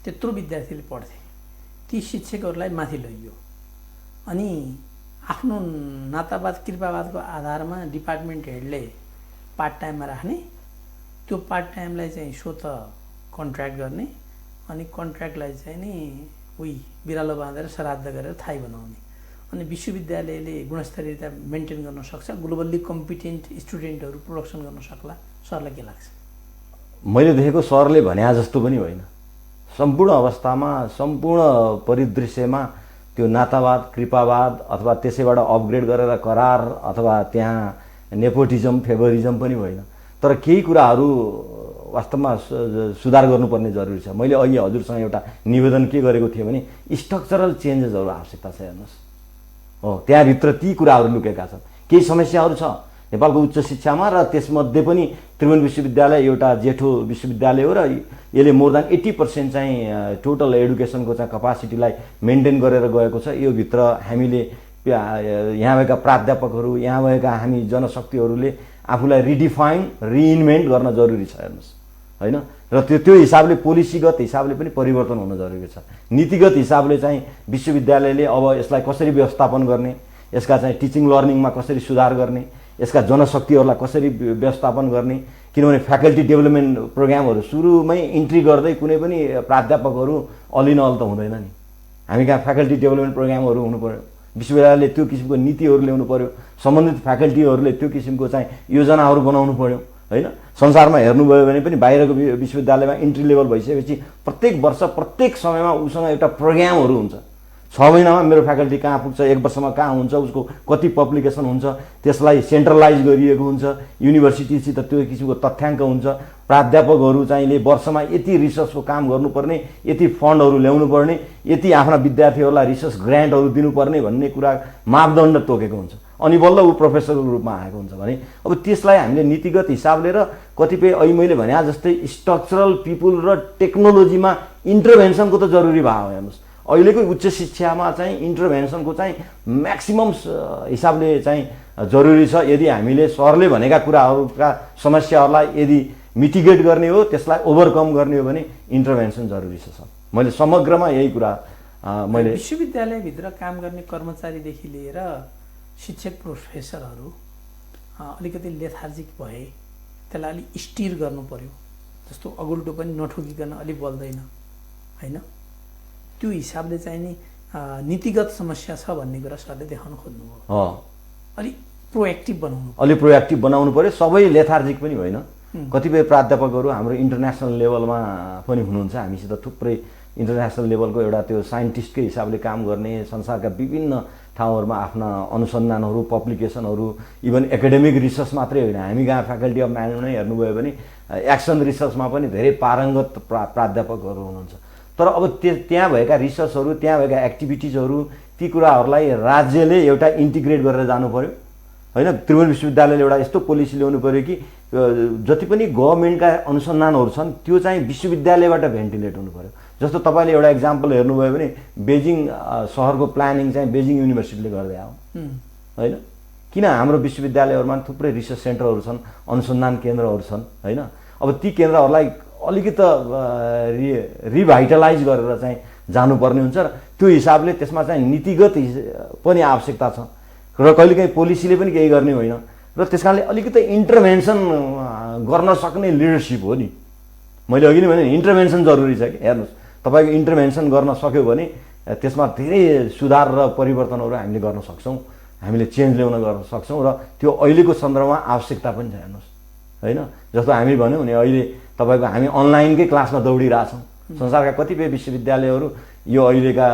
त्यत्रो विद्यार्थीले पढ्थे, ती शिक्षकहरूलाई माथि लैयो अनि आफ्नो नातावाद कृपावादको आधारमा डिपार्टमेन्ट हेडले पार्ट टाइममा राख्ने, त्यो पार्ट टाइमलाई चाहिँ स्वत कन्ट्र्याक्ट गर्ने अनि कन्ट्र्याक्टलाई चाहिँ नि बिरालो बाँधेर श्राद्ध गरेर थाहै बनाउने, अनि विश्वविद्यालयले गुणस्तरीयता मेन्टेन गर्न सक्छ, ग्लोबल्ली कम्पिटेन्ट स्टुडेन्टहरू प्रोडक्सन गर्न सक्ला? सरलाई के लाग्छ? मैले देखेको सरले भने जस्तो पनि होइन। सम्पूर्ण अवस्थामा, सम्पूर्ण परिदृश्यमा त्यो नातावाद, कृपावाद अथवा त्यसैबाट अपग्रेड गरेर करार अथवा त्यहाँ नेपोटिजम, फेभरिजम पनि होइन। तर केही कुराहरू वास्तवमा सुधार गर्नुपर्ने जरुरी छ। मैले अघि हजुरसँग एउटा निवेदन के गरेको थिएँ भने स्ट्रक्चरल चेन्जेसहरू आवश्यकता छ। हेर्नुहोस्, हो त्यहाँभित्र ती कुराहरू लुकेका छन्। केही समस्याहरू छ नेपालको उच्च शिक्षामा र त्यसमध्ये पनि त्रिभुवन विश्वविद्यालय एउटा जेठो विश्वविद्यालय हो र यसले मोर देन 80% चाहिँ टोटल एडुकेसनको चाहिँ कपासिटीलाई मेन्टेन गरेर गएको छ। यो भित्र हामीले यहाँ भएका प्राध्यापकहरू, यहाँ भएका हामी जनशक्तिहरूले आफूलाई रिडिफाइन, रिइन्भेन्ट गर्न जरुरी छ। हेर्नुहोस्, होइन, र त्यो हिसाबले पोलिसीगत हिसाबले पनि परिवर्तन हुन जरुरी छ। नीतिगत हिसाबले चाहिँ विश्वविद्यालयले अब यसलाई कसरी व्यवस्थापन गर्ने, यसका चाहिँ टिचिङ लर्निङमा कसरी सुधार गर्ने, यसका जनशक्तिहरूलाई कसरी व्यवस्थापन गर्ने, किनभने फ्याकल्टी डेभलपमेन्ट प्रोग्रामहरू सुरुमै इन्ट्री गर्दै कुनै पनि प्राध्यापकहरू अल इन अल त हुँदैन नि। हामी कहाँ फ्याकल्टी डेभलपमेन्ट प्रोग्रामहरू हुनु पर्यो, विश्वविद्यालयले त्यो किसिमको नीतिहरू ल्याउनु पर्यो, सम्बन्धित फ्याकल्टीहरूले त्यो किसिमको चाहिँ योजनाहरू बनाउनु पर्यो। होइन, संसारमा हेर्नुभयो भने पनि बाहिरको विश्वविद्यालयमा इन्ट्री लेभल भइसकेपछि प्रत्येक वर्ष प्रत्येक समयमा उसँग एउटा प्रोग्रामहरू हुन्छ। 6 महिनामा मेरो फ्याकल्टी कहाँ पुग्छ, 1 वर्षमा कहाँ हुन्छ, उसको कति पब्लिकेसन हुन्छ, त्यसलाई सेन्ट्रलाइज गरिएको हुन्छ। युनिभर्सिटीसित त्यो किसिमको तथ्याङ्क हुन्छ। प्राध्यापकहरू चाहिँले वर्षमा यति रिसर्चको काम गर्नुपर्ने, यति फन्डहरू ल्याउनु पर्ने, यति आफ्ना विद्यार्थीहरूलाई रिसर्च ग्रान्टहरू दिनुपर्ने भन्ने कुरा मापदण्ड तोकेको हुन्छ। अनि बल्ल ऊ प्रोफेसरको रूपमा आएको हुन्छ भने अब त्यसलाई हामीले नीतिगत हिसाबले र कतिपय अहिले मैले भने जस्तै स्ट्रक्चरल पिपुल र टेक्नोलोजीमा इन्टरभेन्सनको त जरुरी भयो। हेर्नुहोस्, अहिलेको उच्च शिक्षामा चाहिँ इन्टरभेन्सनको चाहिँ म्याक्सिमम हिसाबले चाहिँ जरुरी छ। यदि हामीले सरले भनेका कुराहरूका समस्याहरूलाई यदि मिटिगेट गर्ने हो, त्यसलाई ओभरकम गर्ने हो भने इन्टरभेन्सन जरुरी छ। मैले समग्रमा यही कुरा मैले विश्वविद्यालयभित्र काम गर्ने कर्मचारीदेखि लिएर शिक्षक प्रोफेसरहरू अलिकति लेथार्जिक भए त्यसलाई अलिक स्टिर गर्नु पर्यो। जस्तो अगुल्टो पनि नठोकिकन अलिक बल्दैन, होइन, त्यो हिसाबले चाहिँ नि नीतिगत समस्या छ भन्ने कुरा सरले देखाउन खोज्नुभयो। अलिक प्रोएक्टिभ बनाउनु पर्यो। सबै लेथार्जिक पनि होइन। कतिपय प्राध्यापकहरू हाम्रो इन्टरनेसनल लेभलमा पनि हुनुहुन्छ। हामीसित थुप्रै इन्टरनेसनल लेभलको एउटा त्यो साइन्टिस्टकै हिसाबले काम गर्ने, संसारका विभिन्न ठाउँहरूमा आफ्ना अनुसन्धानहरू, पब्लिकेसनहरू, इभन एकाडेमिक रिसर्च मात्रै होइन, हामी कहाँ फ्याकल्टी अफ म्यानेजमेन्ट हेर्नुभयो भने एक्सन रिसर्चमा पनि धेरै पारङ्गत प्राध्यापकहरू हुनुहुन्छ। तर अब त्यहाँ भएका रिसर्चहरू, त्यहाँ भएका एक्टिभिटिजहरू, ती कुराहरूलाई राज्यले एउटा इन्टिग्रेट गरेर जानु पर्यो। होइन, त्रिभुवन विश्वविद्यालयले एउटा यस्तो पोलिसी ल्याउनु पर्यो कि जति पनि गभर्मेन्टका अनुसन्धानहरू छन् त्यो चाहिँ विश्वविद्यालयबाट भेन्टिलेट हुनु पर्यो। जस्तो तपाईँले एउटा इक्जाम्पल हेर्नुभयो भने बेजिङ सहरको प्लानिङ चाहिँ बेजिङ युनिभर्सिटीले गर्दै आयो, होइन। किन हाम्रो विश्वविद्यालयहरूमा थुप्रै रिसर्च सेन्टरहरू छन्, अनुसन्धान केन्द्रहरू छन्, होइन। अब ती केन्द्रहरूलाई अलिकति रिभाइटलाइज गरेर चाहिँ जानुपर्ने हुन्छ र त्यो हिसाबले त्यसमा चाहिँ नीतिगत पनि आवश्यकता छ र कहिलेकाहीँ पोलिसीले पनि केही गर्ने होइन र त्यसकारणले अलिकति इन्टरभेन्सन गर्न सक्ने लिडरसिप हो नि। मैले अघि नै भने इन्टरभेन्सन जरुरी छ कि। हेर्नुहोस्, तपाईँको इन्टरभेन्सन गर्न सक्यो भने त्यसमा धेरै सुधार र परिवर्तनहरू हामीले गर्न सक्छौँ हामीले चेन्ज ल्याउन गर्न सक्छौँ र त्यो अहिलेको सन्दर्भमा आवश्यकता पनि छ हेर्नुहोस् होइन। जस्तो हामी भन्यौँ भने अहिले तपाईँको हामी अनलाइनकै क्लासमा दौडिरहेछौँ। संसारका कतिपय विश्वविद्यालयहरू यो अहिलेका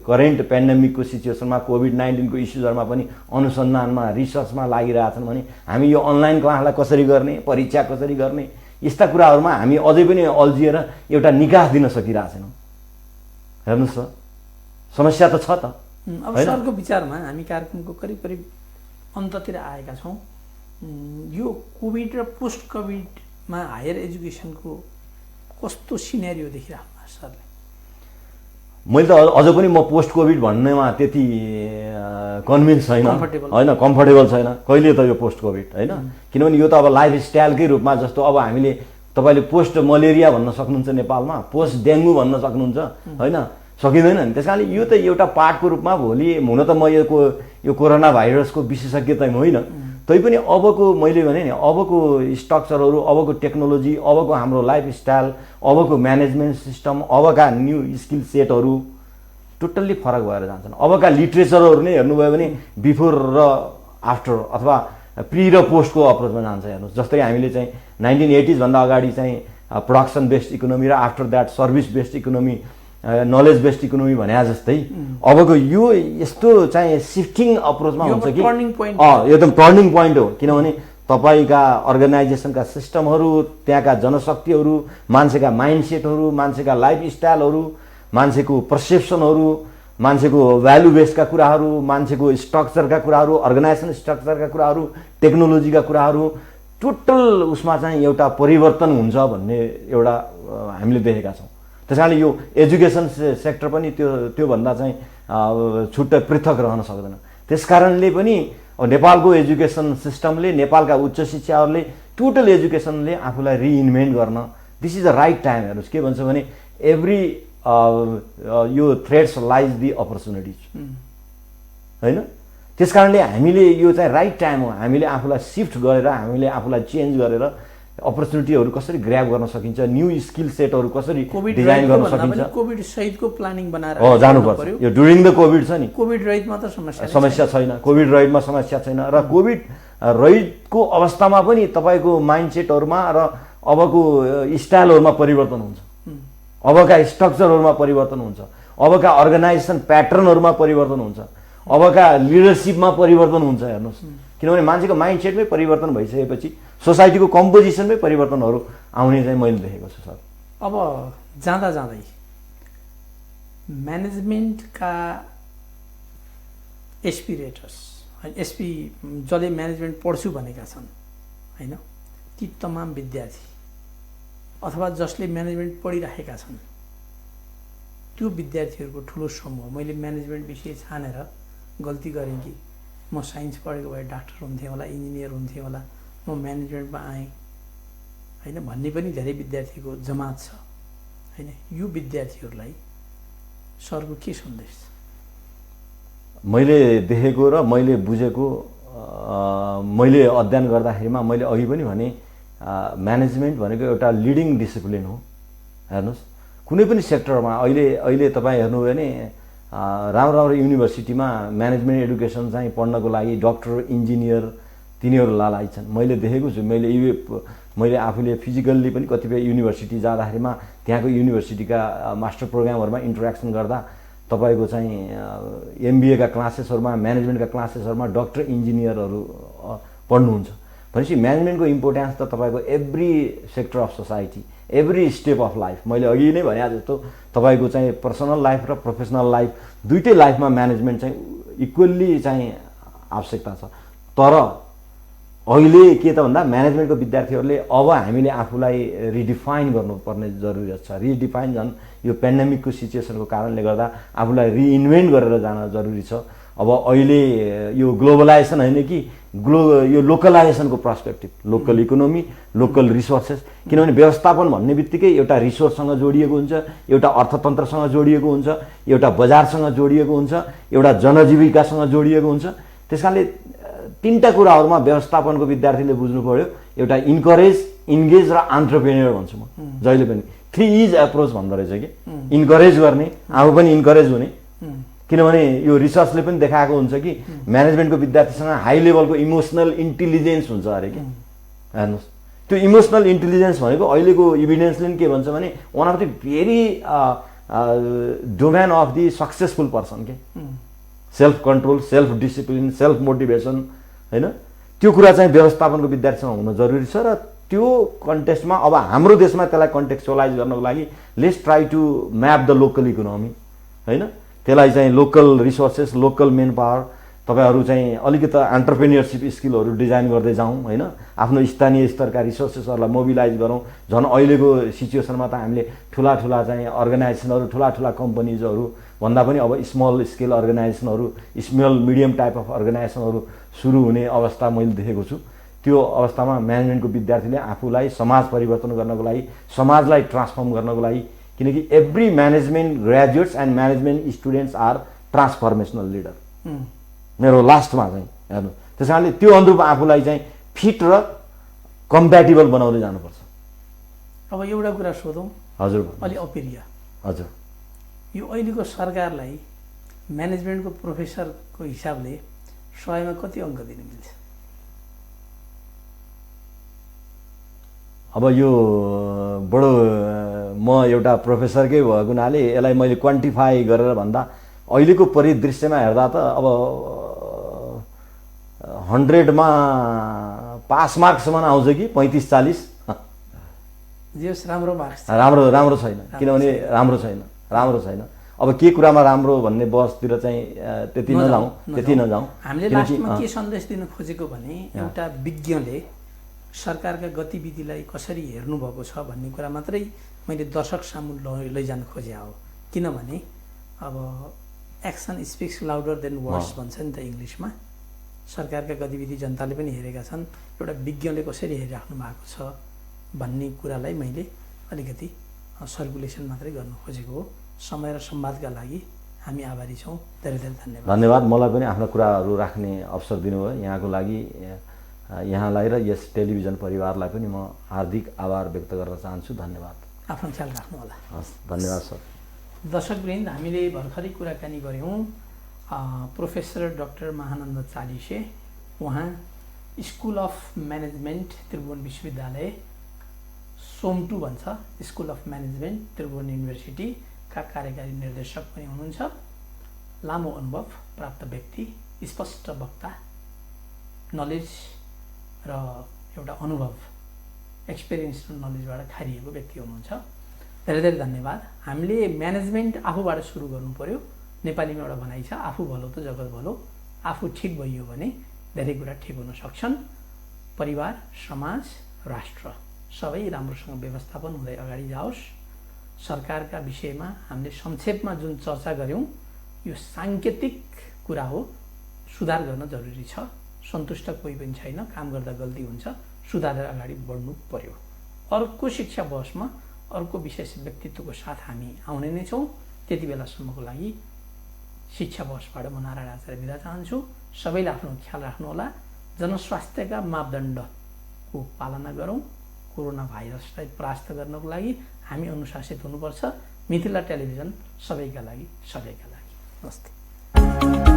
करेन्ट पेन्डेमिकको सिचुएसनमा कोभिड-19को इस्युजहरूमा पनि अनुसन्धानमा रिसर्चमा लागिरहेछन् भने हामी यो अनलाइन क्लासलाई कसरी गर्ने, परीक्षा कसरी गर्ने, यस्ता कुराहरूमा हामी अझै पनि अल्झिएर एउटा निकास दिन सकिरहेको छैनौँ। हेर्नुहोस् त समस्या त छ त। अब सरको विचारमा हामी कार्यक्रमको करिब करिब अन्ततिर आएका छौँ। यो कोभिड र पोस्ट कोभिडमा हायर एजुकेसनको कस्तो सिनेरियो देखिराख्नु सरले? मैले त अझ पनि म पोस्ट कोभिड भन्नेमा त्यति कन्भिन्स छैन होइन, कम्फर्टेबल छैन। कहिले त यो पोस्ट कोभिड होइन, किनभने यो त अब लाइफस्टाइलकै रूपमा जस्तो अब हामीले तपाईँले पोस्ट मलेरिया भन्न सक्नुहुन्छ नेपालमा, पोस्ट डेङ्गु भन्न सक्नुहुन्छ होइन, सकिँदैन नि। त्यस कारणले यो त एउटा पार्टको रूपमा भोलि हुन त म यो कोरोना भाइरसको विशेषज्ञ त होइन, तैपनि अबको मैले भने नि अबको स्ट्रक्चरहरू, अबको टेक्नोलोजी, अबको हाम्रो लाइफस्टाइल, अबको म्यानेजमेन्ट सिस्टम, अबका न्यू स्किल सेटहरू टोटल्ली फरक भएर जान्छन्। अबका लिट्रेचरहरू नै हेर्नुभयो भने बिफोर र आफ्टर अथवा प्री र पोस्टको अप्रोचमा जान्छ हेर्नुहोस्। जस्तै हामीले चाहिँ 1980s भन्दा अगाडि चाहिँ प्रोडक्सन बेस्ड इकोनोमी र after that service based economy, knowledge based economy भने जस्तै अबको यो यस्तो चाहिँ सिफ्टिङ अप्रोचमा हुन्छ कि एकदम टर्निङ पोइन्ट हो। किनभने तपाईँका अर्गनाइजेसनका सिस्टमहरू, त्यहाँका जनशक्तिहरू, मान्छेका माइन्डसेटहरू, मान्छेका लाइफस्टाइलहरू, मान्छेको पर्सेप्सनहरू, मान्छेको भ्यालु बेस्डका कुराहरू, मान्छेको स्ट्रक्चरका कुराहरू, अर्गनाइजेसन स्ट्रक्चरका कुराहरू, टेक्नोलोजीका कुराहरू टोटल उसमा चाहिँ एउटा परिवर्तन हुन्छ भन्ने एउटा हामीले देखेका छौँ। त्यस कारणले यो एजुकेसन सेक्टर पनि त्योभन्दा चाहिँ छुट्टै पृथक रहन सक्दैन। त्यस कारणले पनि नेपालको एजुकेसन सिस्टमले, नेपालका उच्च शिक्षाहरूले, टोटल एजुकेसनले आफूलाई रिइन्भेन्ट गर्न this is the right time. हेर्नुहोस् के भन्छ भने एभ्री यो थ्रेड्स लाइज दि अपर्च्युनिटिज होइन। त्यस कारणले हामीले यो चाहिँ राइट टाइम हो। हामीले आफूलाई सिफ्ट गरेर, हामीले आफूलाई चेन्ज गरेर अपर्च्युनिटीहरू कसरी ग्र्याब गर्न सकिन्छ, न्यू स्किल सेटहरू कसरी डिजाइन गर्न सकिन्छ, कोभिड सहितको प्लानिङ बनाएर जानुपर्छ। यो ड्युरिङ द कोभिड छ नि, कोभिड रहितमा त समस्या छैन, कोभिड रहितमा समस्या छैन। र कोभिड रहितको अवस्थामा पनि तपाईँको माइन्डसेटहरूमा र अबको स्टाइलहरूमा परिवर्तन हुन्छ, अबका स्ट्रक्चरहरूमा परिवर्तन हुन्छ, अबका अर्गनाइजेसन प्याटर्नहरूमा परिवर्तन हुन्छ, अबका लिडरसिपमा परिवर्तन हुन्छ। हेर्नुहोस् किनभने मान्छेको माइन्डसेटमै परिवर्तन भइसकेपछि सोसाइटीको कम्पोजिसनमै परिवर्तनहरू आउने चाहिँ मैले देखेको छु सर। अब जाँदा जाँदै म्यानेजमेन्टका एस्पिरेटर्स, एसपी जसले म्यानेजमेन्ट पढ्छु भनेका छन् होइन, ती तमाम विद्यार्थी अथवा जसले म्यानेजमेन्ट पढिराखेका छन् त्यो विद्यार्थीहरूको ठुलो समूह, मैले म्यानेजमेन्ट विषय छानेर गल्ती गरेँ कि म साइन्स पढेको भए डाक्टर हुन्थेँ होला, इन्जिनियर हुन्थेँ होला, म म्यानेजमेन्टमा आएँ होइन भन्ने पनि धेरै विद्यार्थीको जमात छ होइन। यो विद्यार्थीहरूलाई सरको के सन्देश छ? मैले देखेको र मैले बुझेको, मैले अध्ययन गर्दाखेरिमा मैले अघि पनि भने म्यानेजमेन्ट भनेको एउटा लिडिङ डिसिप्लिन हो। हेर्नुहोस् कुनै पनि सेक्टरमा अहिले तपाईँ हेर्नुभयो भने राम्रो राम्रो युनिभर्सिटीमा म्यानेजमेन्ट एडुकेसन चाहिँ पढ्नको लागि डक्टर, इन्जिनियर तिनीहरू लालाइ छन्। मैले देखेको छु, मैले आफूले फिजिकल्ली पनि कतिपय युनिभर्सिटी जाँदाखेरिमा त्यहाँको युनिभर्सिटीका मास्टर प्रोग्रामहरूमा इन्टरेक्सन गर्दा तपाईँको चाहिँ एमबिएका क्लासेसहरूमा, म्यानेजमेन्टका क्लासेसहरूमा डक्टर, इन्जिनियरहरू पढ्नुहुन्छ भनेपछि म्यानेजमेन्टको इम्पोर्टेन्स त तपाईँको every sector of society, every step of life, मैले अघि नै भने जस्तो तपाईँको चाहिँ पर्सनल लाइफ र प्रोफेसनल लाइफ दुइटै लाइफमा म्यानेजमेन्ट चाहिँ इक्वल्ली चाहिँ आवश्यकता छ। तर अहिले के त भन्दा म्यानेजमेन्टको विद्यार्थीहरूले अब हामीले आफूलाई रिडिफाइन गर्नुपर्ने जरुरत छ। रिडिफाइन झन् यो पेन्डेमिकको सिचुएसनको कारणले गर्दा आफूलाई रिइन्भेन्ट गरेर जान जरुरी छ। अब अहिले यो ग्लोबलाइजेसन होइन कि यो लोकलाइजेसनको perspective, local economy, local resources, किनभने व्यवस्थापन भन्ने बित्तिकै एउटा रिसोर्ससँग जोडिएको हुन्छ, एउटा अर्थतन्त्रसँग जोडिएको हुन्छ, एउटा बजारसँग जोडिएको हुन्छ, एउटा जनजीविकासँग जोडिएको हुन्छ। त्यस कारणले तीनटा कुराहरूमा व्यवस्थापनको विद्यार्थीले बुझ्नु पर्यो। एउटा इन्करेज, इन्गेज र एन्टरप्रेन्योर भन्छु म जहिले पनि। 3 इज एप्रोच भन्दो रहेछ कि इन्करेज गर्ने, आफू पनि इन्करेज हुने, किनभने यो रिसर्चले पनि देखाएको हुन्छ कि म्यानेजमेन्टको विद्यार्थीसँग हाई लेभलको इमोसनल इन्टेलिजेन्स हुन्छ अरे कि हेर्नुहोस् त्यो इमोसनल इन्टेलिजेन्स भनेको अहिलेको इभिडेन्सले पनि के भन्छ भने one of the very domain of the successful person के self control self discipline self motivation होइन त्यो कुरा चाहिँ व्यवस्थापनको विद्यार्थीसँग हुन जरुरी छ र त्यो कन्टेक्स्टमा अब हाम्रो देशमा त्यसलाई कन्टेक्चुअलाइज गर्नको लागि let's try to map the local economy होइन त्यसलाई चाहिँ local resources local manpower तपाईहरु चाहिँ अलिकति एन्टरप्रेन्योरशिप स्किलहरु डिजाइन गर्दै जाउँ हैन आफ्नो स्थानीय स्तरका रिसोर्सेसहरुलाई मोबिलाइज गरौँ झन् अहिलेको सिचुएसनमा त हामीले ठुला ठुला चाहिँ अर्गनाइजेसनहरु ठुला ठुला कम्पनीजहरु भन्दा पनि अब स्मल स्केल अर्गनाइजेसनहरु स्मल मिडियम टाइप अफ अर्गनाइजेसनहरु सुरु हुने अवस्था मैले देखेको छु त्यो अवस्थामा म्यानेजमेन्टको विद्यार्थीले आफूलाई समाज परिवर्तन गर्नको लागि समाजलाई ट्रान्सफर्म गर्नको लागि किनकि every management graduates and management students are transformational leader मेरो लास्टमा चाहिँ हेर्नु त्यसकारणले त्यो अनुरूप आफूलाई चाहिँ फिट र कम्प्याटिबल बनाउँदै जानुपर्छ। अब एउटा कुरा सोधौँ हजुर अलि अप्रिय हजुर यो अहिलेको सरकारलाई म्यानेजमेन्टको प्रोफेसरको हिसाबले 100 मा कति अङ्क दिन मिल्छ? अब यो बडो म एउटा प्रोफेसरकै भएको हुनाले यसलाई मैले क्वान्टिफाई गरेर भन्दा अहिलेको परिदृश्यमा हेर्दा त अब 100 मा पास मार्क्ससम्म आउँछ कि 35-40 जेस राम्रो मार्क्स राम्रो छैन किनभने राम्रो छैन अब के कुरामा राम्रो भन्ने बसतिर चाहिँ त्यति नजाउँ हामीले लास्टमा के सन्देश दिन खोजेको भने एउटा विज्ञले सरकारका गतिविधिलाई कसरी हेर्नु भएको छ भन्ने कुरा मात्रै मैले दर्शक सामु लैजान खोजे हो। किनभने अब action speaks louder than words भन्छ नि त इङ्ग्लिसमा। सरकारका गतिविधि जनताले पनि हेरेका छन्, एउटा विज्ञले कसरी हेरिराख्नु भएको छ भन्ने कुरालाई मैले अलिकति सर्कुलेसन मात्रै गर्न खोजेको हो। समय र संवादका लागि हामी आभारी छौँ। धेरै धेरै धन्यवाद। मलाई पनि आफ्नो कुराहरू राख्ने अवसर दिनुभयो, यहाँको लागि यहाँलाई र यस टेलिभिजन परिवारलाई पनि म हार्दिक आभार व्यक्त गर्न चाहन्छु। धन्यवाद। आफ्नो ख्याल राख्नु होला। हस्, धन्यवाद सर। दर्शकवृन्द, हामीले भर्खरै कुराकानी गऱ्यौँ प्रोफेसर डाक्टर महानन्द चालिसे। उहाँ स्कुल अफ म्यानेजमेन्ट त्रिभुवन विश्वविद्यालय सोमटू भन्छ स्कुल अफ म्यानेजमेन्ट त्रिभुवन युनिभर्सिटीका कार्यकारी निर्देशक पनि हुनुहुन्छ। लामो अनुभव प्राप्त व्यक्ति, स्पष्ट वक्ता, नलेज र एउटा अनुभव एक्सपिरियन्स र नलेजबाट खारिएको व्यक्ति हुनुहुन्छ। धेरै धेरै धन्यवाद। हामीले म्यानेजमेन्ट आफूबाट सुरु गर्नु पर्यो। नेपालीमा एउटा भनाइ छ, आफू भलो त जगत भलो। आफू ठिक भइयो भने धेरै कुरा ठिक हुन सक्छन्। परिवार, समाज, राष्ट्र सबै राम्रोसँग व्यवस्थापन हुँदै अगाडि जाओस्। सरकारका विषयमा हामीले संक्षेपमा जुन चर्चा गऱ्यौँ यो साङ्केतिक कुरा हो, सुधार गर्न जरुरी छ। सन्तुष्ट कोही पनि छैन, काम गर्दा गल्ती हुन्छ, सुधारेर अगाडि बढ्नु पर्यो। अर्को शिक्षा बहसमा अर्को विशेष व्यक्तित्वको साथ हामी आउने नै छौँ। त्यति बेलासम्मको लागि शिक्षा बहसबाट म नारायण आचार्य बिदा चाहन्छु। सबैले आफ्नो ख्याल राख्नुहोला। जनस्वास्थ्यका मापदण्डको पालना गरौँ। कोरोना भाइरसलाई परास्त गर्नको लागि हामी अनुशासित हुनुपर्छ। मिथिला टेलिभिजन सबैका लागि, सबैका लागि। नमस्ते।